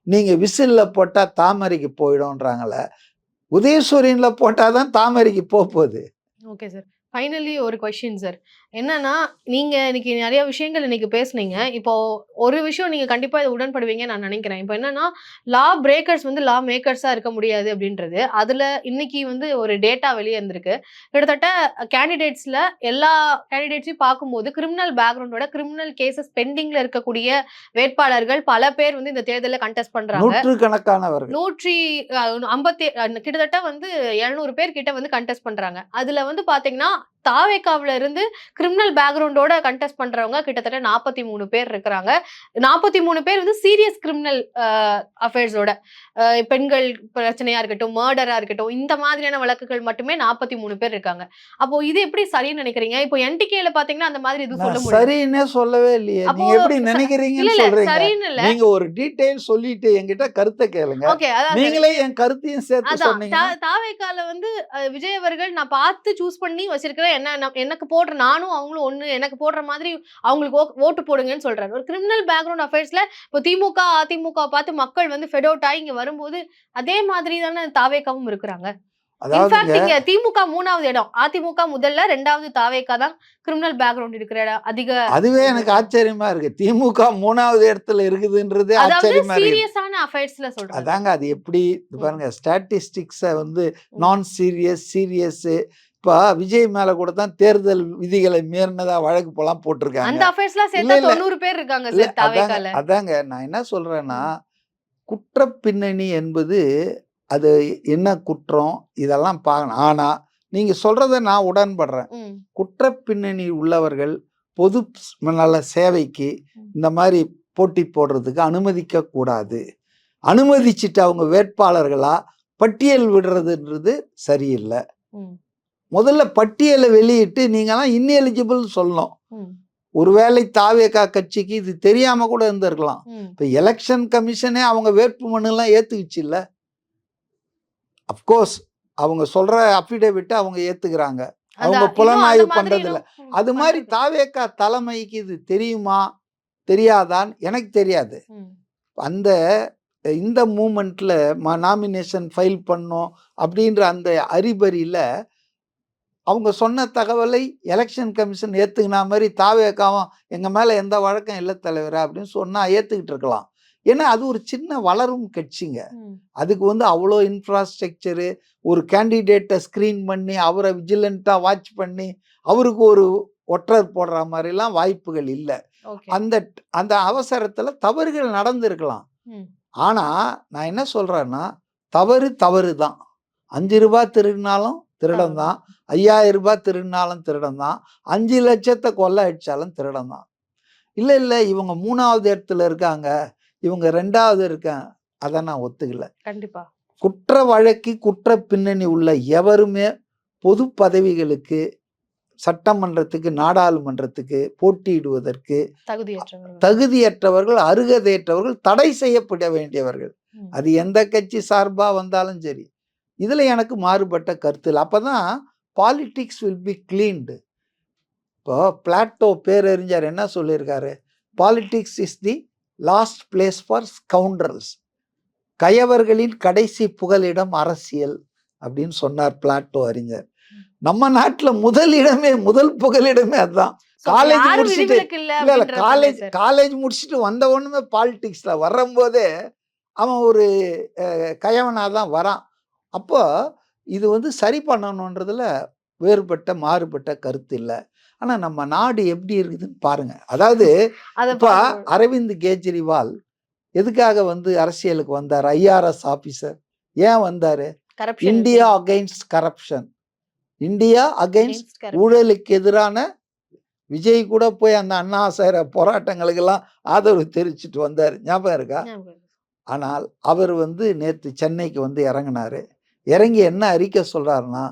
நீங்க விசில்ல போட்டா தாமரைக்கு போயிடும்ன்றாங்களே, உதயசூரியன்ல போட்டாதான் தாமரைக்கு போகுது. ஓகே சார், ஃபைனலி ஒரு கொஸ்டின் சார். என்னன்னா, நீங்க இன்னைக்கு நிறைய விஷயங்கள் இன்னைக்கு பேசுனீங்க. இப்போ ஒரு விஷயம் நீங்க கண்டிப்பா இதை உடன்படுவீங்க நான் நினைக்கிறேன். இப்போ என்னன்னா, லா பிரேக்கர்ஸ் வந்து லா மேக்கர்ஸா இருக்க முடியாது அப்படின்றது. அதுல இன்னைக்கு வந்து ஒரு டேட்டா வெளியே இருந்திருக்கு. கிட்டத்தட்ட கேண்டிடேட்ஸ்ல எல்லா கேண்டிடேட்ஸையும் பார்க்கும்போது கிரிமினல் பேக்ரவுண்டோட கிரிமினல் கேசஸ் பெண்டிங்ல இருக்கக்கூடிய வேட்பாளர்கள் பல பேர் வந்து இந்த தேர்தலில் கண்டெஸ்ட் பண்றாங்க. நூற்றுக்கணக்கானவர்கள் 150 கிட்டத்தட்ட வந்து 700 பேர் கிட்ட வந்து கண்டெஸ்ட் பண்றாங்க. அதுல வந்து பாத்தீங்கன்னா தாவேகாவில இருந்து கிரிமினல் பேக்ரவுண்டோட கண்டெஸ்ட் பண்றவங்க கிட்டத்தட்ட 43 பேர் இருக்கிறாங்க. 43 பேர் வந்து சீரியஸ் கிரிமினல் அஃபேர்ஸோட, பெண்கள் பிரச்சனையா இருக்கட்டும், மர்டரா இருக்கட்டும், இந்த மாதிரியான வழக்குகள் மட்டுமே 43 பேர் இருக்காங்க. அப்போ இது எப்படி சரின்னு நினைக்கிறீங்க? இப்போ என்டிகேல பாத்தீங்கன்னா அந்த மாதிரி இது சொல்ல முடியும். சரின்னே சொல்லவே இல்லையே. நீங்க எப்படி நினைக்கிறீங்கன்னு சொல்றீங்க. சரின்னு இல்ல, நீங்க ஒரு டீடைல் சொல்லிட்டு என்கிட்ட கருத்தை கேளுங்க. நீங்களே என் கருத்தையும் சேர்த்து சொன்னீங்க. தாவேகால வந்து விஜய் அவர்கள் நான் பார்த்து சூஸ் பண்ணி வச்சிருக்கிறேன், என்ன எனக்கு போடுற நானும் அவங்களும் ஒண்ணு, எனக்கு போடுற மாதிரி அவங்களுக்கு ஓட்டு போடுங்கன்னு சொல்றாரு. ஒரு கிரிமினல் பேக்ரவுண்ட் அஃபேர்ஸ்ல இப்போ திமுக அதிமுக பார்த்து மக்கள் வந்து ஃபெட் அவுட் ஆகி இங்க வரும்போது அதே மாதிரி தானே தாவேகாவும் இருக்கிறாங்க. இன்ஃபேக்ட் இங்க திமுக 3வது இடம், அதிமுக முதல்ல, 2வது தாவேகா தான் கிரிமினல் பேக்ரவுண்ட் இருக்கிற இடம் அதிக. அதுவே எனக்கு ஆச்சரியமா இருக்கு, திமுக 3வது இடத்துல இருக்குதுன்றது ஆச்சரியமா இருக்கு. சீரியஸான அஃபேர்ஸ்ல சொல்றாங்க. அதாங்க அது எப்படி பாருங்க, ஸ்டாட்டிஸ்டிக்ஸை வந்து நான் சீரியஸ் சீரியஸ். இப்போ விஜய் மேல கூட தான் தேர்தல் விதிகளை மீறினதா வழக்கு போலாம் போட்டிருக்காங்க. அந்த அஃபேர்ஸ்லாம் சேர்த்தா 90 பேர் இருக்காங்க சார் தாவேகால. அதாங்க நான் என்ன சொல்றேன்னா, குற்ற பின்னணி என்பது அது என்ன குற்றம் இதெல்லாம் பார்க்கணும். ஆனா நீங்க சொல்றத நான் உடன்படுறேன். குற்ற பின்னணி உள்ளவர்கள் பொது நல சேவைக்கு இந்த மாதிரி போட்டி போடுறதுக்கு அனுமதிக்க கூடாது. அனுமதிச்சுட்டு அவங்க வேட்பாளர்களா பட்டியல் விடுறதுன்றது சரியில்லை. முதல்ல பட்டியலை வெளியிட்டு நீங்களாம் இன்எலிஜிபிள் சொல்லணும். ஒருவேளை தாவேகா கட்சிக்கு இது தெரியாம கூட இருந்திருக்கலாம். இப்ப எலெக்ஷன் கமிஷனே அவங்க வேட்புமனு எல்லாம் ஏத்துக்குச்சு இல்ல. அப்கோர்ஸ் அவங்க சொல்ற அஃபிடேவிட்டை அவங்க ஏத்துக்கிறாங்க, அவங்க புலனாய்வு பண்றது இல்ல. அது மாதிரி தாவேகா தலைமைக்கு இது தெரியுமா தெரியாதான் எனக்கு தெரியாது. ம். அந்த இந்த மூமெண்ட்ல நாமினேஷன் ஃபைல் பண்ணோம் அப்படின்ற அந்த அறிபறியில அவங்க சொன்ன தகவலை எலெக்ஷன் கமிஷன் ஏத்துக்கின மாதிரி தாவேக்காவும் எங்க மேல எந்த வழக்கம் இல்லை தலைவரே அப்படின்னு சொன்னா ஏத்துக்கிட்டு இருக்கலாம். ஏன்னா அது ஒரு சின்ன வளரும் கட்சிங்க. ம். அதுக்கு வந்து அவ்வளோ இன்ஃப்ராஸ்ட்ரக்சரு, ஒரு கேண்டிடேட்டை ஸ்க்ரீன் பண்ணி அவரை விஜிலண்டா வாட்ச் பண்ணி அவருக்கு ஒரு ஒற்றர் போடுற மாதிரிலாம் வாய்ப்புகள் இல்லை. ஓகே. அந்த அந்த அவசரத்துல தவறுகள் நடந்திருக்கலாம். ம். ஆனா நான் என்ன சொல்றேன்னா, தவறு தவறு தான். 5 ரூபாய் திருடினாலும் திருடன் தான், 5000 ரூபாய் திருடினாலும் திருடன் தான், 5 லட்சத்தை கொள்ளை அடிச்சாலும் திருடன் தான். இல்ல இவங்க 3வது இடத்துல இருக்காங்க, இவங்க 2வது இருக்காங்க, அதை நான் ஒத்துக்கல. கண்டிப்பா. குற்ற வழக்கு குற்ற பின்னணி உள்ள எவருமே பொது பதவிகளுக்கு, சட்டமன்றத்துக்கு, நாடாளுமன்றத்துக்கு போட்டியிடுவதற்கு தகுதியற்றவர்கள். தகுதியற்றவர்கள், அருகதையற்றவர்கள், தடை செய்யப்பட வேண்டியவர்கள். ம். அது எந்த கட்சி சார்பா வந்தாலும் சரி. இதுல எனக்கு மாறுபட்ட கருத்து இல்லை. அப்பதான் பாலிடிக்ஸ் வில் பி கிளீன்டு. இப்போ பிளாட்டோ பேரறிஞர் என்ன சொல்லியிருக்காரு? Politics is the last place for scoundrels. கயவர்களின் கடைசி புகலிடம் அரசியல் அப்படின்னு சொன்னார் பிளாட்டோ அறிஞர். நம்ம நாட்டுல முதல் புகலிடமே அதுதான். காலேஜ் யாரும் முடிச்சுட்டு விதிவிலக்கு இல்ல இல்ல அப்படின்றதானே சார்? காலேஜ் முடிச்சுட்டு வந்த உடனே பாலிடிக்ஸ்ல வரும்போதே அவன் ஒரு கயவனா தான் வரான். அப்போ இது வந்து சரி பண்ணணுன்றதுல மாறுபட்ட கருத்து இல்லை. ஆனா நம்ம நாடு எப்படி இருக்குதுன்னு பாருங்க. அதாவது அத இப்ப பார்க்கும்போது அரவிந்த் கெஜ்ரிவால் எதுக்காக வந்து அரசியலுக்கு வந்தார்? IRS officer. ஏன் வந்தாரு? Corruption India against corruption, India against against corruption. ஊழலுக்கு எதிரான விஜய் கூட போய் அந்த அண்ணா செய்கிற போராட்டங்களுக்கெல்லாம் ஆதரவு தெரிவிச்சுட்டு வந்தார். ஞாபகம் இருக்கா? ஞாபகம் இருக்கு. ஆனால் அவர் வந்து நேற்று சென்னைக்கு வந்து இறங்கினாரு. இறங்கி என்ன அறிக்கை சொல்றாருன்னா,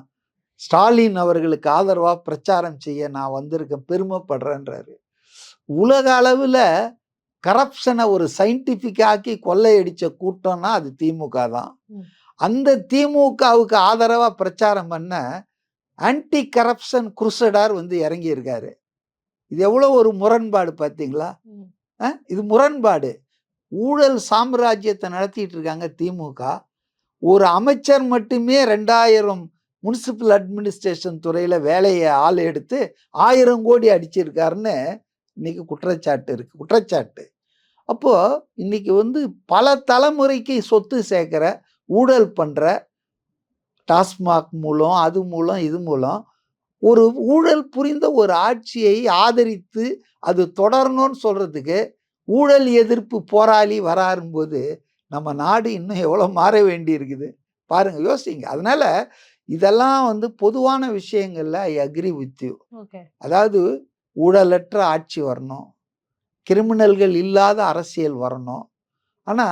ஸ்டாலின் அவர்களுக்கு ஆதரவா பிரச்சாரம் செய்ய நான் வந்திருக்கேன், பெருமைப்படுறேன்றாரு. உலக அளவுல கரப்ஷனை ஒரு சயின்டிஃபிக் ஆக்கி கொள்ளையடிச்ச கூட்டம்னா அது திமுக தான். ம். அந்த திமுகவுக்கு ஆதரவா பிரச்சாரம் பண்ண ஆன்டி கரப்ஷன் குருசடார் வந்து இறங்கி இருக்காரு. இது எவ்வளவு ஒரு முரண்பாடு பார்த்தீங்களா? ம். இது முரண்பாடு. ஊழல் சாம்ராஜ்யத்தை நடத்திட்டு இருக்காங்க திமுக. ஒரு அமைச்சர் மட்டுமே 2000 முனிசிபல் அட்மினிஸ்ட்ரேஷன் துறையில வேலையை ஆள் எடுத்து 1000 கோடி அடிச்சிருக்காருன்னு இன்னைக்கு குற்றச்சாட்டு. அப்போ இன்னைக்கு வந்து பல தலைமுறைக்கு சொத்து சேர்க்கிற, ஊழல் பண்ற, டாஸ்மாக் மூலம், அது மூலம், இது மூலம் ஒரு ஊழல் புரிந்த ஒரு ஆட்சியை ஆதரித்து அது தொடரணும்னு சொல்றதுக்கு ஊழல் எதிர்ப்பு போராளி வராரும்போது நம்ம நாடு இன்னும் எவ்வளோ மாற வேண்டி இருக்குது பாருங்க, யோசிங்க. அதனால இதெல்லாம் வந்து பொதுவான விஷயங்கள்ல I agree with you. Okay. அதாவது ஊழலற்ற ஆட்சி வரணும், கிரிமினல்கள் இல்லாத அரசியல் வரணும். ஆனா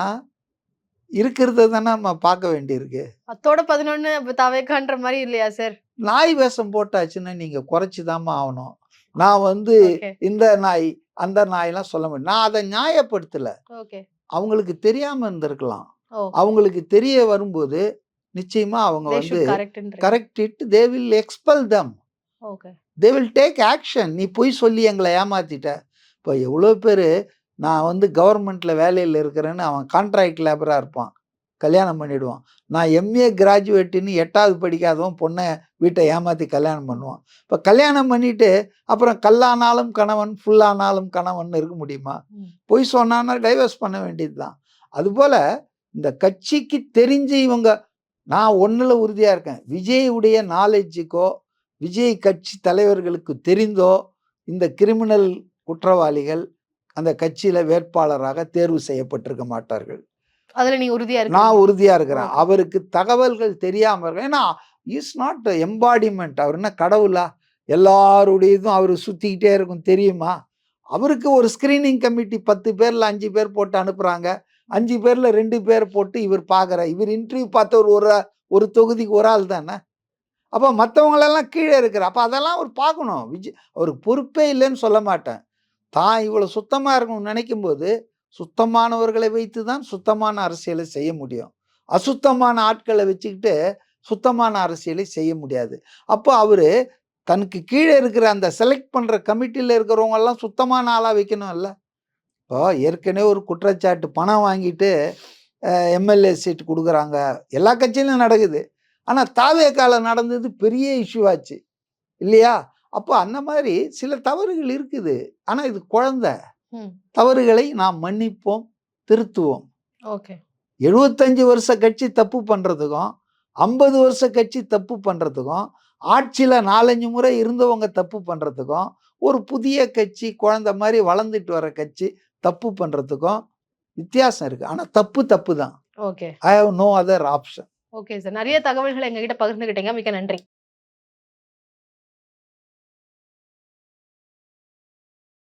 இருக்கிறத தானே நம்ம பார்க்க வேண்டியிருக்கு. 10ஓட 11 தவேக்கான்ற மாதிரி இல்லையா சார்? நாய் வேஷம் போட்டாச்சுன்னா நீங்க குறைச்சிதாம்மா ஆகணும். நான் வந்து ஓகே. இந்த நாய் அந்த நாயெல்லாம் சொல்ல முடியும். நான் அதை நியாயப்படுத்தல. ஓகே. அவங்களுக்கு தெரியாம இருந்திருக்கலாம். ஓ. அவங்களுக்கு தெரிய வரும்போது நிச்சயமா அவங்க They வந்து should correct ன்றீங்க. Correct it, they will expel them, okay. They will take action. நீ பொய் சொல்லி எங்களை ஏமாத்திட்ட. இப்போ எவ்வளோ பேர் நான் வந்து கவர்மெண்ட்ல வேலையில் இருக்கிறேன்னு அவன் கான்ட்ராக்ட் லேபரா இருப்பான், கல்யாணம் பண்ணிடுவான். நான் எம்ஏ கிராஜுவேட்டுன்னு 8வது படிக்காதவன் பொண்ணை வீட்டை ஏமாற்றி கல்யாணம் பண்ணுவான். இப்போ கல்யாணம் பண்ணிட்டு அப்புறம் கல்லானாலும் கணவன் ஃபுல்லானாலும் கணவன் இருக்க முடியுமா? ம். பொய் சொன்னான்னா டைவர்ஸ் பண்ண வேண்டியது தான். அதுபோல் இந்த கட்சிக்கு தெரிஞ்சு இவங்க, நான் ஒன்றில் உறுதியாக இருக்கேன், விஜயுடைய நாலேஜுக்கோ விஜய் கட்சி தலைவர்களுக்கு தெரிந்தோ இந்த கிரிமினல் குற்றவாளிகள் அந்த கட்சியில் வேட்பாளராக தேர்வு செய்யப்பட்டிருக்க மாட்டார்கள். அதுல நீ உறுதியா நான் இருக்கீங்க. உறுதியா இருக்கிறேன். ஓகே. அவருக்கு தகவல்கள் தெரியாம இருக்கு. ஏன்னா இஸ் நாட் எம்பாடிமெண்ட். அவர் என்ன கடவுளா? எல்லாருடையதும் அவர் சுத்திக்கிட்டே இருக்கும் தெரியுமா? அவருக்கு ஒரு ஸ்கிரீனிங் கமிட்டி 10 பேர்ல 5 பேர் போட்டு அனுப்புறாங்க. 5 பேர்ல 2 பேர் போட்டு இவர் பார்க்குற, இவர் இன்டர்வியூ பார்த்தவர் ஒரு தொகுதிக்கு ஒரு ஆள் தானே. அப்போ மற்றவங்களெல்லாம் கீழே இருக்கிற, அப்போ அதெல்லாம் அவர் பார்க்கணும். அவருக்கு பொறுப்பே இல்லைன்னு சொல்ல மாட்டேன். தான் இவ்வளோ சுத்தமாக இருக்கணும்னு நினைக்கும் போது சுத்தமானவர்களை வைத்து தான் சுத்தமான அரசியலை செய்ய முடியும். அசுத்தமான ஆட்களை வச்சுக்கிட்டு சுத்தமான அரசியலை செய்ய முடியாது. அப்போ அவரு தனக்கு கீழே இருக்கிற அந்த செலக்ட் பண்ற கமிட்டியில் இருக்கிறவங்க எல்லாம் சுத்தமான ஆளா வைக்கணும் இல்ல. இப்போ ஏற்கனவே ஒரு குற்றச்சாட்டு, பணம் வாங்கிட்டு எம்எல்ஏ சீட் குடுக்குறாங்க. எல்லா கட்சியிலும் நடக்குது. ஆனா தாவேகால நடந்தது பெரிய இஷ்யூ ஆச்சு. இல்லையா? அப்போ அந்த மாதிரி சில தவறுகள் இருக்குது. ஆனா இது குழந்தை. ம். தவறுகளை நாம் மன்னிப்போம், திருத்துவோம். ஓகே. 75 வருஷ கட்சி தப்பு பண்றதுக்கும், 50 வருஷ கட்சி தப்பு பண்றதுக்கும், ஆட்சியில 4, 5 முறை இருந்தவங்க தப்பு பண்றதுக்கும், ஒரு புதிய கட்சி, குழந்தை மாரி வளர்ந்துட்டு வர கட்சி தப்பு பண்றதுக்கும் வித்தியாசம் இருக்கு. ஆனா தப்பு தப்பு தான். Okay. I have no other option. Okay sir. நெறைய தகவல்கள எங்ககிட்ட பகிர்ந்துக்கிட்டீங்க. மிக்க நன்றி.